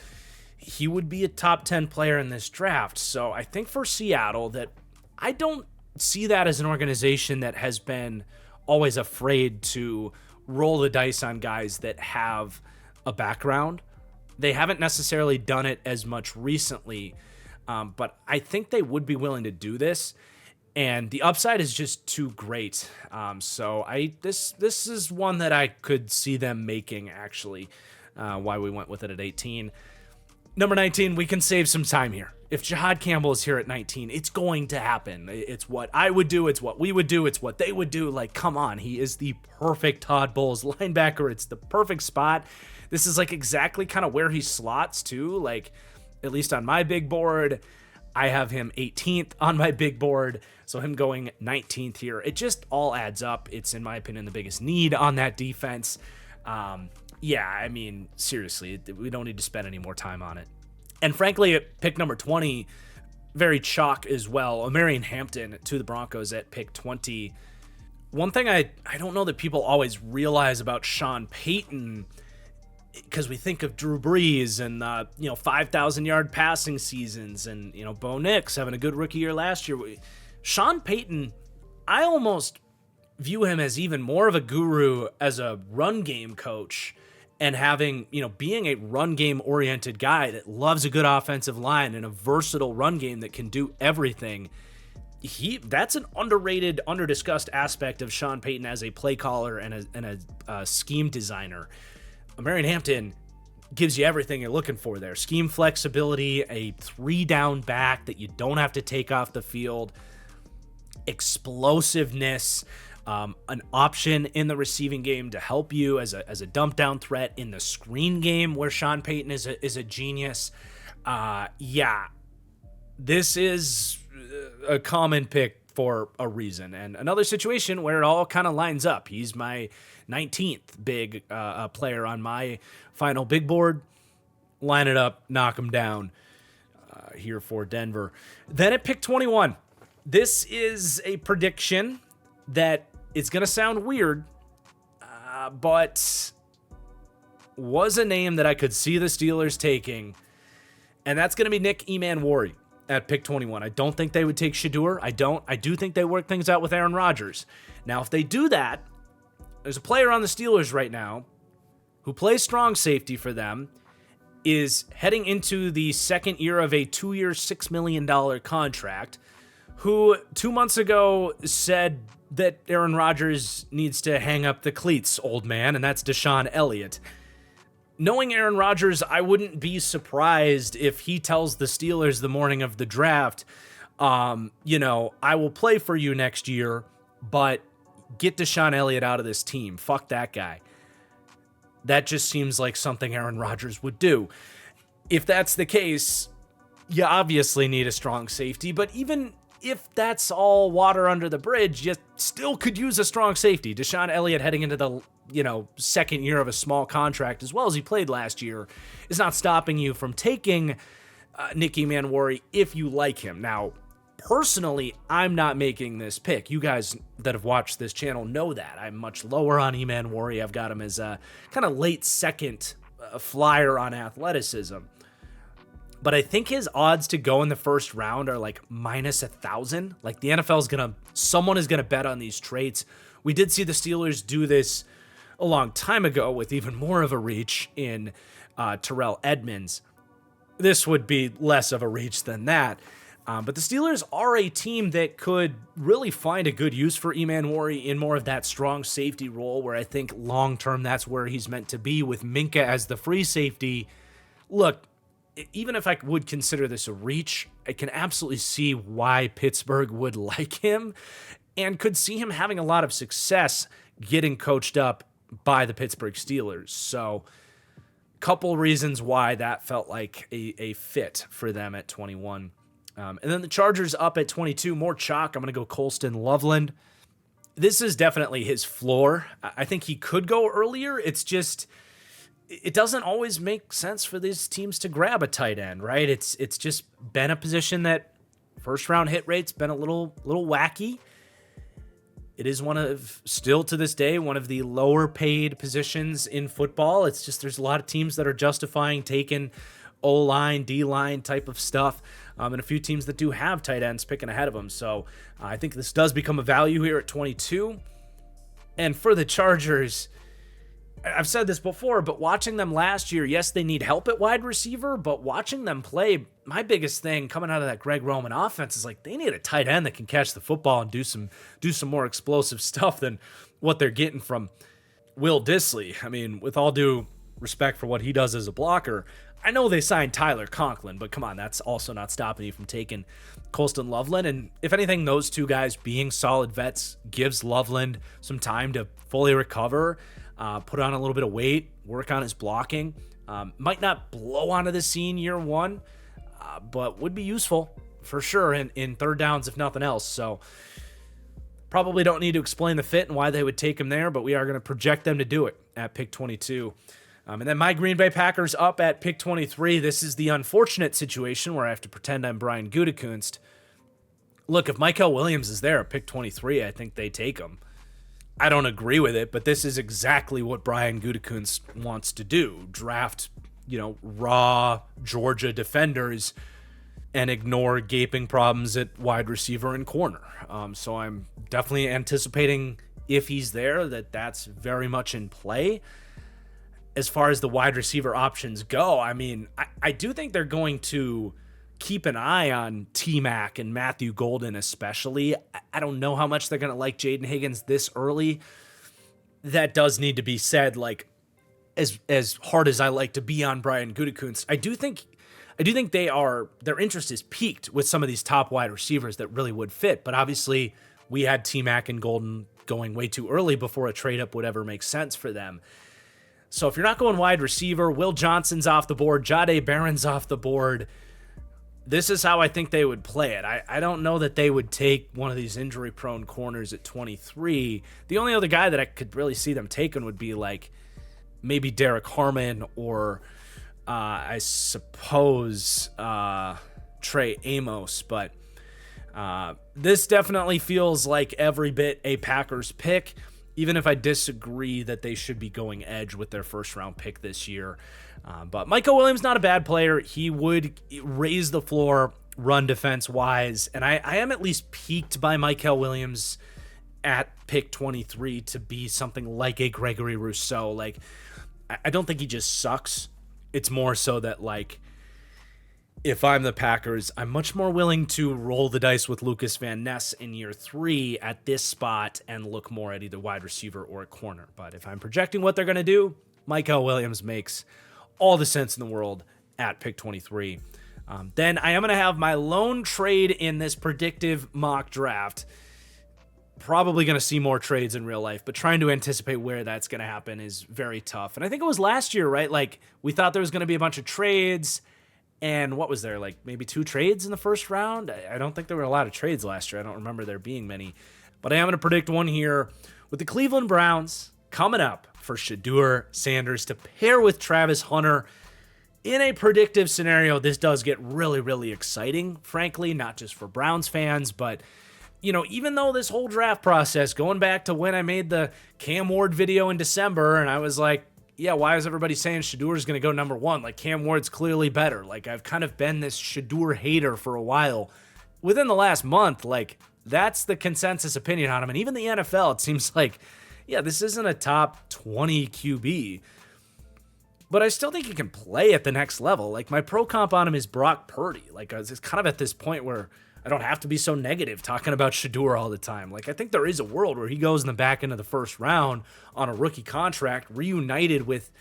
he would be a top 10 player in this draft. So I think for Seattle, that I don't see that as an organization that has been always afraid to roll the dice on guys that have a background. They haven't necessarily done it as much recently, but I think they would be willing to do this, and the upside is just too great. So this is one that I could see them making, actually, why we went with it at 18. Number 19, we can save some time here. If Jahad Campbell is here at 19, it's going to happen. It's what I would do. It's what we would do. It's what they would do. Like, come on. He is the perfect Todd Bowles linebacker. It's the perfect spot. This is like exactly kind of where he slots too. Like, at least on my big board, I have him 18th on my big board. So him going 19th here, it just all adds up. It's, in my opinion, the biggest need on that defense. Yeah, I mean, seriously, we don't need to spend any more time on it. And frankly, at pick number 20, very chalk as well. Omarion Hampton to the Broncos at pick 20. One thing I don't know that people always realize about Sean Payton, because we think of Drew Brees and 5,000-yard passing seasons, and Bo Nix having a good rookie year last year. Sean Payton, I almost view him as even more of a guru as a run game coach, and having, being a run game oriented guy that loves a good offensive line and a versatile run game that can do everything. That's an underrated, under-discussed aspect of Sean Payton as a play caller and a scheme designer. Omarion Hampton gives you everything you're looking for there. Scheme flexibility, a 3-down back that you don't have to take off the field, explosiveness, an option in the receiving game to help you as a dump down threat in the screen game, where Sean Payton is a genius. This is a common pick for a reason, and another situation where it all kind of lines up. He's my 19th big player on my final big board. Line it up, knock him down here for Denver. Then at pick 21, this is a prediction that it's going to sound weird, but was a name that I could see the Steelers taking, and that's going to be Nick Emmanwori at pick 21. I don't think they would take Shedeur. I do think they work things out with Aaron Rodgers. Now, if they do that, there's a player on the Steelers right now who plays strong safety for them, is heading into the second year of a 2-year, $6 million contract, who 2 months ago said that Aaron Rodgers needs to hang up the cleats, old man, and that's Deshaun Elliott. Knowing Aaron Rodgers, I wouldn't be surprised if he tells the Steelers the morning of the draft, I will play for you next year, but get Deshaun Elliott out of this team. Fuck that guy. That just seems like something Aaron Rodgers would do. If that's the case, you obviously need a strong safety, but even if that's all water under the bridge, you still could use a strong safety. Deshaun Elliott heading into the second year of a small contract, as well as he played last year, is not stopping you from taking Nick Emmanwori if you like him. Now, personally, I'm not making this pick. You guys that have watched this channel know that. I'm much lower on Emmanwori. I've got him as a kind of late second flyer on athleticism. But I think his odds to go in the first round are like minus 1,000. Like, the someone is gonna bet on these traits. We did see the Steelers do this a long time ago with even more of a reach in Terrell Edmonds. This would be less of a reach than that. But the Steelers are a team that could really find a good use for Emmanwori in more of that strong safety role, where I think long-term that's where he's meant to be, with Minkah as the free safety. Look, even if I would consider this a reach, I can absolutely see why Pittsburgh would like him and could see him having a lot of success getting coached up by the Pittsburgh Steelers. So, couple reasons why that felt like a fit for them at 21. And then the Chargers up at 22, more chalk. I'm going to go Colston, Loveland. This is definitely his floor. I think he could go earlier. It's just, it doesn't always make sense for these teams to grab a tight end, right? It's just been a position that first round hit rate's been a little wacky. It is still to this day, one of the lower paid positions in football. It's just, there's a lot of teams that are justifying taking O-line, D-line type of stuff, and a few teams that do have tight ends picking ahead of them. So I think this does become a value here at 22. And for the Chargers, I've said this before, but watching them last year, yes, they need help at wide receiver, but watching them play, my biggest thing coming out of that Greg Roman offense is like, they need a tight end that can catch the football and do some more explosive stuff than what they're getting from Will Dissly. I mean, with all due respect for what he does as a blocker, I know they signed Tyler Conklin, but come on, that's also not stopping you from taking Colston Loveland. And if anything, those two guys being solid vets gives Loveland some time to fully recover, put on a little bit of weight, work on his blocking. Might not blow onto the scene year one, but would be useful for sure in third downs, if nothing else. So probably don't need to explain the fit and why they would take him there, but we are going to project them to do it at pick 22. And then my Green Bay Packers up at pick 23. This is the unfortunate situation where I have to pretend I'm Brian Gutekunst. Look, if Mykal Williams is there at pick 23, I think they take him. I don't agree with it, but this is exactly what Brian Gutekunst wants to do. Draft, raw Georgia defenders and ignore gaping problems at wide receiver and corner. So I'm definitely anticipating, if he's there, that's very much in play. As far as the wide receiver options go, I mean, I do think they're going to keep an eye on T-Mac and Matthew Golden especially. I don't know how much they're going to like Jaden Higgins this early. That does need to be said. Like, as hard as I like to be on Brian Gutekunst, I do think their interest is peaked with some of these top wide receivers that really would fit. But obviously, we had T-Mac and Golden going way too early before a trade-up would ever make sense for them. So if you're not going wide receiver, Will Johnson's off the board, Jahdae Barron's off the board. This is how I think they would play it. I don't know that they would take one of these injury-prone corners at 23. The only other guy that I could really see them taking would be like maybe Derrick Harmon or I suppose Trey Amos. But this definitely feels like every bit a Packers pick, even if I disagree that they should be going edge with their first-round pick this year. But Mykal Williams, not a bad player. He would raise the floor run defense-wise, and I am at least piqued by Mykal Williams at pick 23 to be something like a Gregory Rousseau. Like, I don't think he just sucks. It's more so that, like, if I'm the Packers, I'm much more willing to roll the dice with Lucas Van Ness in year 3 at this spot and look more at either wide receiver or a corner. But if I'm projecting what they're going to do, Mykal Williams makes all the sense in the world at pick 23. Then I am going to have my lone trade in this predictive mock draft. Probably going to see more trades in real life, but trying to anticipate where that's going to happen is very tough. And I think it was last year, right? Like, we thought there was going to be a bunch of trades. And what was there, like maybe 2 trades in the first round? I don't think there were a lot of trades last year. I don't remember there being many. But I am going to predict one here with the Cleveland Browns coming up for Shedeur Sanders to pair with Travis Hunter. In a predictive scenario, this does get really, really exciting, frankly, not just for Browns fans, but, even though this whole draft process, going back to when I made the Cam Ward video in December, and I was like, yeah, why is everybody saying Shedeur is going to go number 1? Like, Cam Ward's clearly better. Like, I've kind of been this Shedeur hater for a while. Within the last month, like, that's the consensus opinion on him. And even the NFL, it seems like, yeah, this isn't a top 20 QB. but I still think he can play at the next level. Like, my pro comp on him is Brock Purdy. Like, it's kind of at this point where I don't have to be so negative talking about Shedeur all the time. Like, I think there is a world where he goes in the back end of the first round on a rookie contract, reunited with,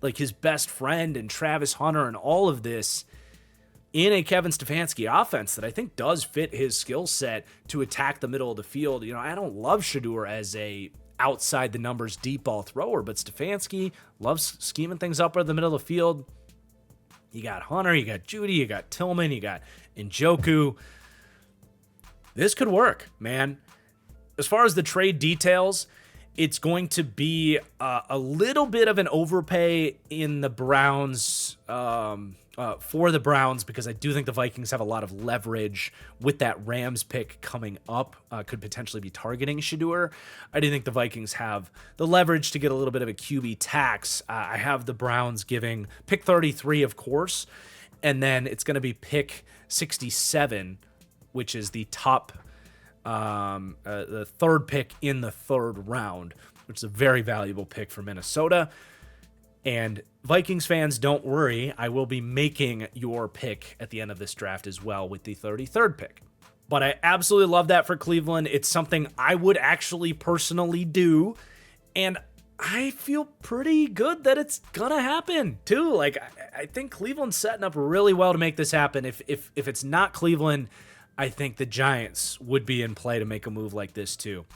like, his best friend and Travis Hunter and all of this in a Kevin Stefanski offense that I think does fit his skill set to attack the middle of the field. You know, I don't love Shedeur as a outside the numbers deep ball thrower, but Stefanski loves scheming things up in the middle of the field. You got Hunter, you got Judy, you got Tillman, you got Njoku. This could work, man. As far as the trade details, it's going to be a little bit of an overpay in the Browns, for the Browns, because I do think the Vikings have a lot of leverage with that Rams pick coming up. Could potentially be targeting Shedeur. I do think the Vikings have the leverage to get a little bit of a QB tax. I have the Browns giving pick 33, of course, and then it's going to be pick 67, which is the top, the third pick in the third round, which is a very valuable pick for Minnesota. And Vikings fans, don't worry, I will be making your pick at the end of this draft as well with the 33rd pick. But I absolutely love that for Cleveland. It's something I would actually personally do, and I feel pretty good that it's gonna happen too. Like, I think Cleveland's setting up really well to make this happen. If it's not Cleveland, I think the Giants would be in play to make a move like this too.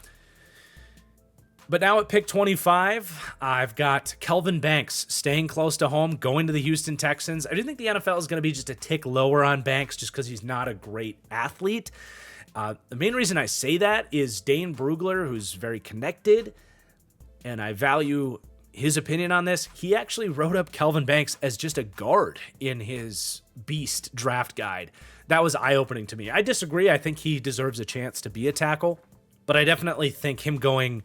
But now at pick 25, I've got Kelvin Banks staying close to home, going to the Houston Texans. I do think the NFL is going to be just a tick lower on Banks just because he's not a great athlete. The main reason I say that is Dane Brugler, who's very connected, and I value his opinion on this. He actually wrote up Kelvin Banks as just a guard in his Beast draft guide. That was eye-opening to me. I disagree. I think he deserves a chance to be a tackle, but I definitely think him going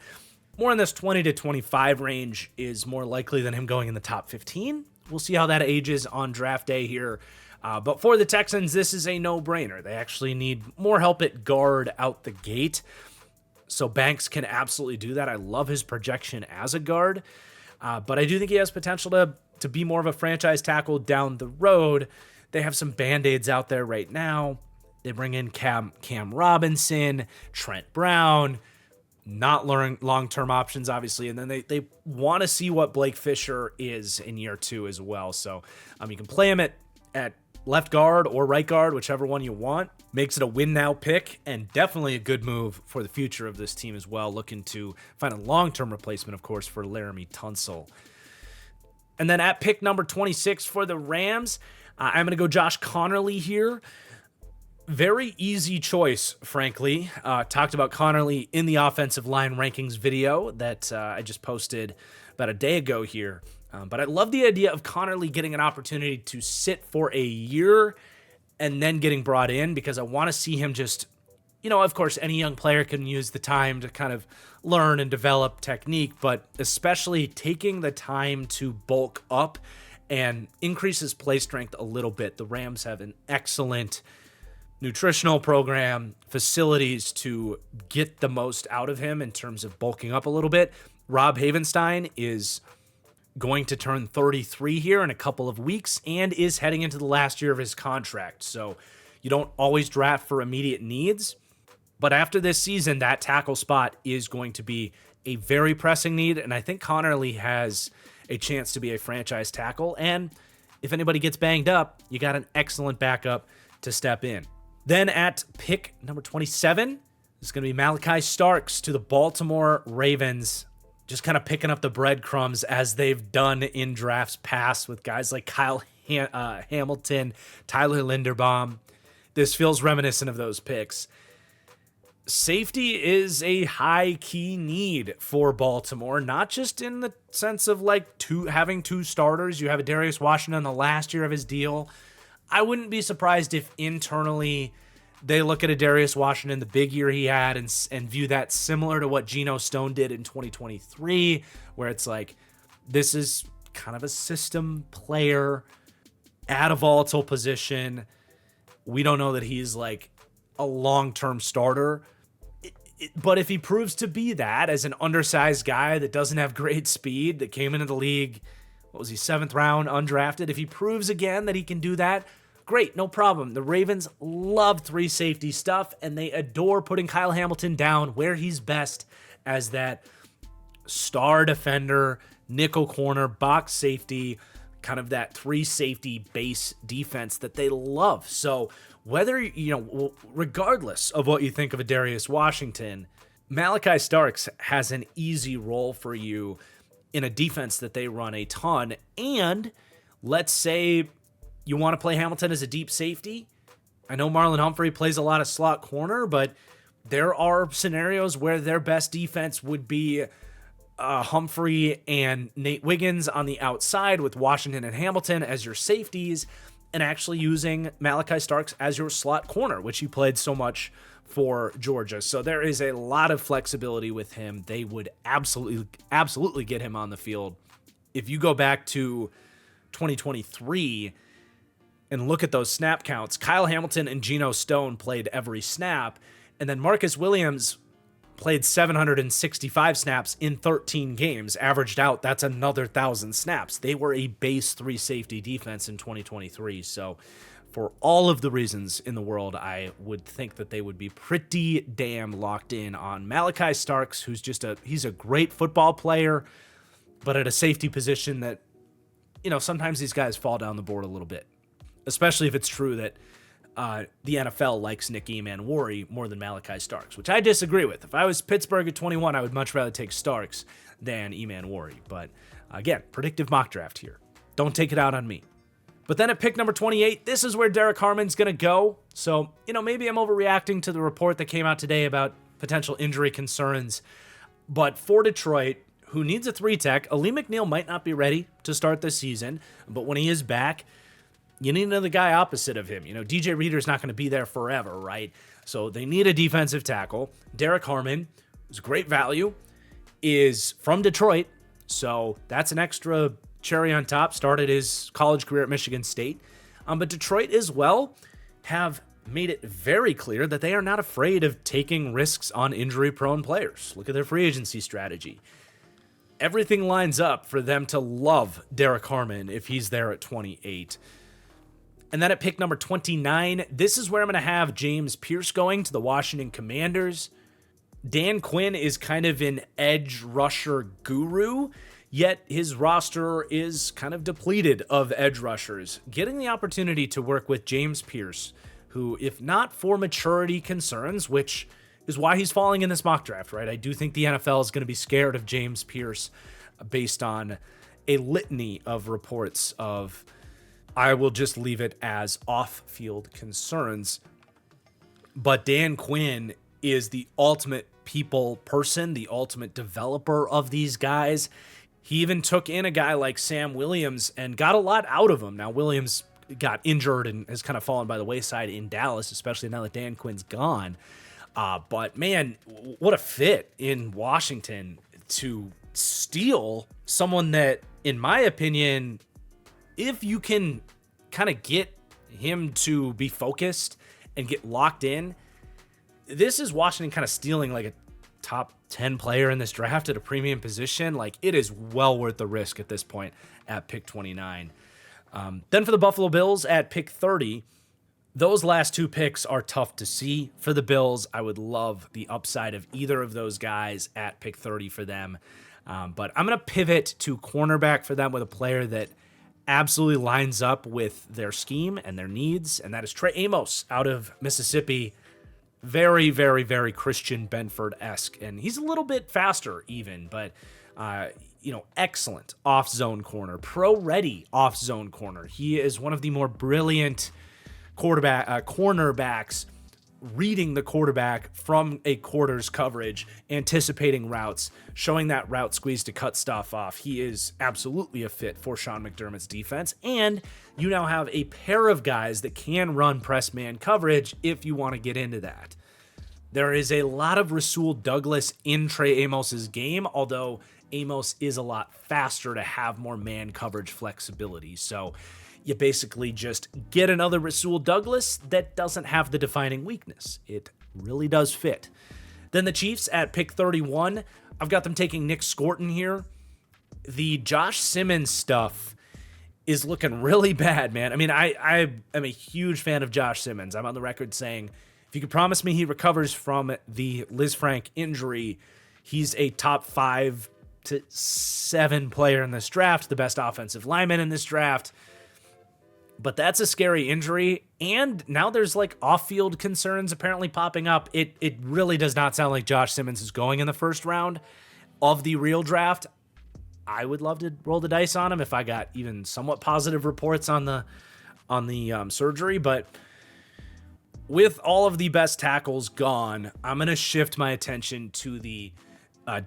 more in this 20 to 25 range is more likely than him going in the top 15. We'll see how that ages on draft day here. But for the Texans, this is a no-brainer. They actually need more help at guard out the gate. So Banks can absolutely do that. I love his projection as a guard. But I do think he has potential to be more of a franchise tackle down the road. They have some Band-Aids out there right now. They bring in Cam Robinson, Trent Brown, not long-term options, obviously. And then they want to see what Blake Fisher is in year 2 as well. So you can play him at left guard or right guard, whichever one you want. Makes it a win-now pick, and definitely a good move for the future of this team as well. Looking to find a long-term replacement, of course, for Laramie Tunsil. And then at pick number 26 for the Rams, I'm going to go Josh Connerly here. Very easy choice, frankly. Talked about Connerly in the offensive line rankings video that I just posted about a day ago here. But I love the idea of Connerly getting an opportunity to sit for a year and then getting brought in, because I want to see him just, of course, any young player can use the time to kind of learn and develop technique, but especially taking the time to bulk up and increase his play strength a little bit. The Rams have an excellent nutritional program, facilities to get the most out of him in terms of bulking up a little bit. Rob Havenstein is going to turn 33 here in a couple of weeks and is heading into the last year of his contract. So you don't always draft for immediate needs, but after this season, that tackle spot is going to be a very pressing need, and I think Connerly has a chance to be a franchise tackle, and if anybody gets banged up, you got an excellent backup to step in. Then at pick number 27, it's going to be Malaki Starks to the Baltimore Ravens, just kind of picking up the breadcrumbs as they've done in drafts past with guys like Kyle Hamilton, Tyler Linderbaum. This feels reminiscent of those picks. Safety is a high-key need for Baltimore, not just in the sense of having two starters. You have a Darius Washington the last year of his deal. I wouldn't be surprised if internally they look at a Darius Washington, the big year he had, and view that similar to what Geno Stone did in 2023, where it's like, this is kind of a system player at a volatile position. We don't know that he's like a long-term starter. But if he proves to be that as an undersized guy that doesn't have great speed, that came into the league, what was he, 7th round, undrafted. If he proves again that he can do that, great, no problem. The Ravens love 3 safety stuff, and they adore putting Kyle Hamilton down where he's best as that star defender, nickel corner, box safety, kind of that 3 safety base defense that they love. So whether, regardless of what you think of Adarius Washington, Malaki Starks has an easy role for you in a defense that they run a ton. And let's say you want to play Hamilton as a deep safety. I know Marlon Humphrey plays a lot of slot corner, but there are scenarios where their best defense would be Humphrey and Nate Wiggins on the outside with Washington and Hamilton as your safeties, and actually using Malaki Starks as your slot corner, which he played so much for Georgia. So there is a lot of flexibility with him. They would absolutely get him on the field. If you go back to 2023 and look at those snap counts, Kyle Hamilton and Geno Stone played every snap, and then Marcus Williams played 765 snaps in 13 games, averaged out, that's another 1,000 snaps. They were a base 3 safety defense in 2023. So for all of the reasons in the world, I would think that they would be pretty damn locked in on Malaki Starks, who's he's a great football player, but at a safety position that, sometimes these guys fall down the board a little bit, especially if it's true that the NFL likes Nick Emmanwori more than Malaki Starks, which I disagree with. If I was Pittsburgh at 21, I would much rather take Starks than Emmanwori. But again, predictive mock draft here. Don't take it out on me. But then at pick number 28, this is where Derrick Harmon's going to go. So, maybe I'm overreacting to the report that came out today about potential injury concerns. But for Detroit, who needs a 3-tech, Ali McNeil might not be ready to start this season. But when he is back, you need another guy opposite of him. DJ Reader's not going to be there forever, right? So they need a defensive tackle. Derrick Harmon, who's great value, is from Detroit. So that's an extra cherry on top. Started his college career at Michigan State. But Detroit as well have made it very clear that they are not afraid of taking risks on injury-prone players. Look at their free agency strategy. Everything lines up for them to love Derrick Harmon if he's there at 28. And then at pick number 29, this is where I'm going to have James Pearce going to the Washington Commanders. Dan Quinn is kind of an edge rusher guru, yet his roster is kind of depleted of edge rushers. Getting the opportunity to work with James Pearce, who, if not for maturity concerns, which is why he's falling in this mock draft, right? I do think the NFL is going to be scared of James Pearce based on a litany of reports of, I will just leave it as off-field concerns. But Dan Quinn is the ultimate people person, the ultimate developer of these guys. He even took in a guy like Sam Williams and got a lot out of him. Now, Williams got injured and has kind of fallen by the wayside in Dallas, especially now that Dan Quinn's gone. But man, what a fit in Washington to steal someone that, in my opinion, if you can kind of get him to be focused and get locked in, this is Washington kind of stealing like a top 10 player in this draft at a premium position. Like, it is well worth the risk at this point at pick 29. Then for the Buffalo Bills at pick 30, those last 2 picks are tough to see for the Bills. I would love the upside of either of those guys at pick 30 for them. But I'm going to pivot to cornerback for them with a player that absolutely lines up with their scheme and their needs, and that is Trey Amos out of Mississippi. Very, very, very Christian Benford-esque, and he's a little bit faster even, but excellent off-zone corner, pro-ready off-zone corner. He is one of the more brilliant cornerbacks, reading the quarterback from a quarter's coverage, anticipating routes, showing that route squeeze to cut stuff off. He is absolutely a fit for Sean McDermott's defense, and you now have a pair of guys that can run press man coverage if you want to get into that. There is a lot of Rasul Douglas in Trey Amos's game, although Amos is a lot faster to have more man coverage flexibility. So you basically just get another Rasul Douglas that doesn't have the defining weakness. It really does fit. Then the Chiefs at pick 31, I've got them taking Nick Scorton here. the Josh Simmons stuff is looking really bad, man. I mean, I am a huge fan of Josh Simmons. I'm on the record saying, if you could promise me he recovers from the Liz Frank injury, he's a top 5 to 7 player in this draft, the best offensive lineman in this draft. But that's a scary injury, and now there's like off-field concerns apparently popping up. It really does not sound like Josh Simmons is going in the first round of the real draft. I would love to roll the dice on him if I got even somewhat positive reports on the surgery, but with all of the best tackles gone, I'm going to shift my attention to the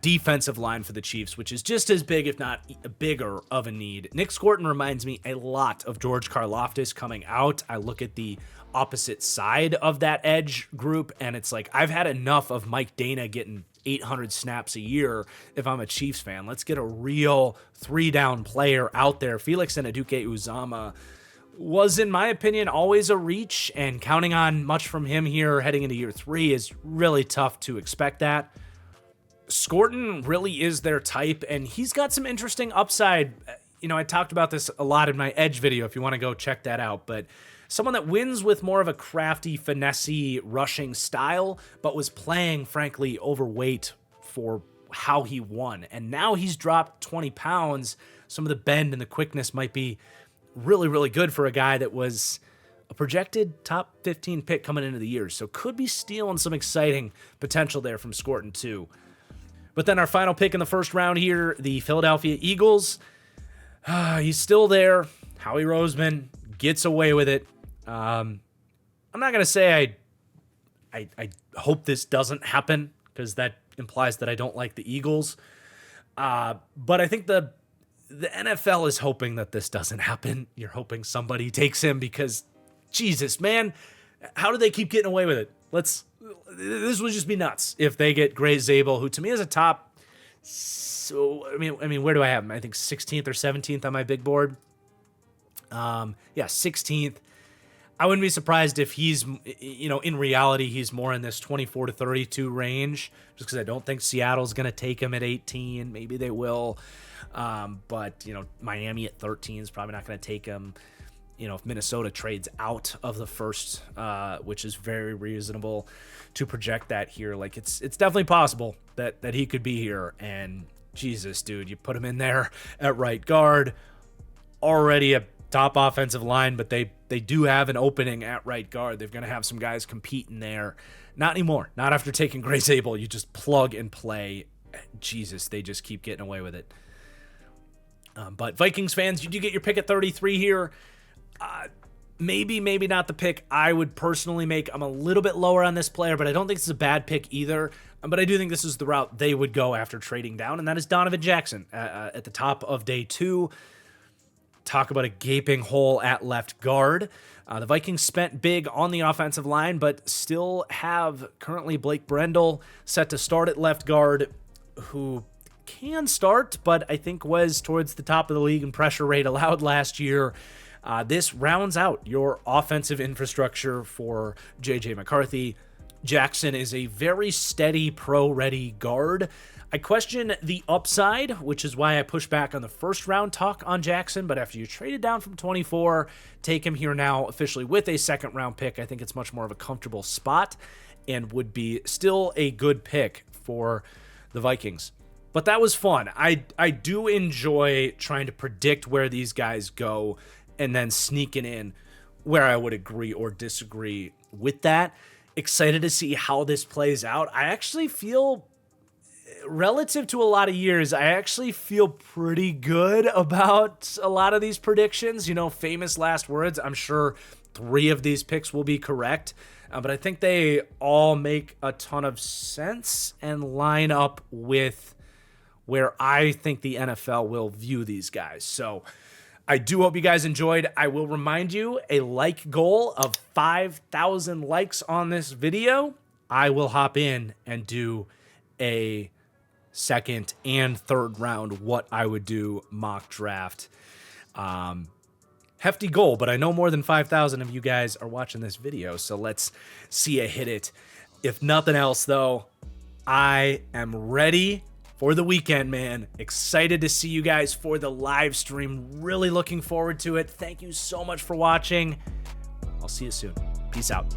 defensive line for the Chiefs, which is just as big, if not bigger, of a need. Nick Scorton reminds me a lot of George Karlaftis coming out. I look at the opposite side of that edge group, and it's like, I've had enough of Mike Dana getting 800 snaps a year if I'm a Chiefs fan. Let's get a real 3-down player out there. Felix Aduke-Uzama was, in my opinion, always a reach, and counting on much from him here heading into year 3 is really tough to expect that. Scorton really is their type, and he's got some interesting upside. You know, I talked about this a lot in my Edge video if you want to go check that out, but someone that wins with more of a crafty, finessey, rushing style, but was playing, frankly, overweight for how he won. And now he's dropped 20 pounds. Some of the bend and the quickness might be really, really good for a guy that was a projected top 15 pick coming into the year. So could be stealing some exciting potential there from Scorton too. But then our final pick in the first round here, the Philadelphia Eagles. He's still there. Howie Roseman gets away with it. I'm not going to say I hope this doesn't happen, because that implies that I don't like the Eagles. But I think the NFL is hoping that this doesn't happen. You're hoping somebody takes him because, Jesus, man, how do they keep getting away with it? This would just be nuts if they get Gray Zabel, who to me is a top. So I mean, where do I have him? I think 16th or 17th on my big board. 16th. I wouldn't be surprised if he's, in reality, he's more in this 24 to 32 range, just because I don't think Seattle's going to take him at 18. Maybe they will. But Miami at 13 is probably not going to take him. If Minnesota trades out of the first, which is very reasonable to project that here, like it's definitely possible that he could be here. And Jesus, dude, you put him in there at right guard, already a top offensive line, but they do have an opening at right guard. They're going to have some guys competing there. Not anymore. Not after taking Gray Zabel. You just plug and play. Jesus, they just keep getting away with it. But Vikings fans, you do get your pick at 33 here. Maybe not the pick I would personally make. I'm a little bit lower on this player, but I don't think this is a bad pick either. But I do think this is the route they would go after trading down, and that is Donovan Jackson at the top of day 2. Talk about a gaping hole at left guard. The Vikings spent big on the offensive line, but still have currently Blake Brendel set to start at left guard, who can start, but I think was towards the top of the league in pressure rate allowed last year. This rounds out your offensive infrastructure for J.J. McCarthy. Jackson is a very steady, pro-ready guard. I question the upside, which is why I push back on the first round talk on Jackson, but after you traded down from 24, take him here now officially with a second round pick, I think it's much more of a comfortable spot and would be still a good pick for the Vikings. But that was fun. I do enjoy trying to predict where these guys go and then sneaking in where I would agree or disagree with that. Excited to see how this plays out. I actually feel, relative to a lot of years, I actually feel pretty good about a lot of these predictions. Famous last words. I'm sure 3 of these picks will be correct, but I think they all make a ton of sense and line up with where I think the NFL will view these guys. So I do hope you guys enjoyed. I will remind you, a like goal of 5,000 likes on this video. I will hop in and do a second and third round what I would do mock draft. Hefty goal, but I know more than 5,000 of you guys are watching this video, so let's see a hit it. If nothing else, though, I am ready for the weekend, man. Excited to see you guys for the live stream. Really looking forward to it. Thank you so much for watching. I'll see you soon. Peace out.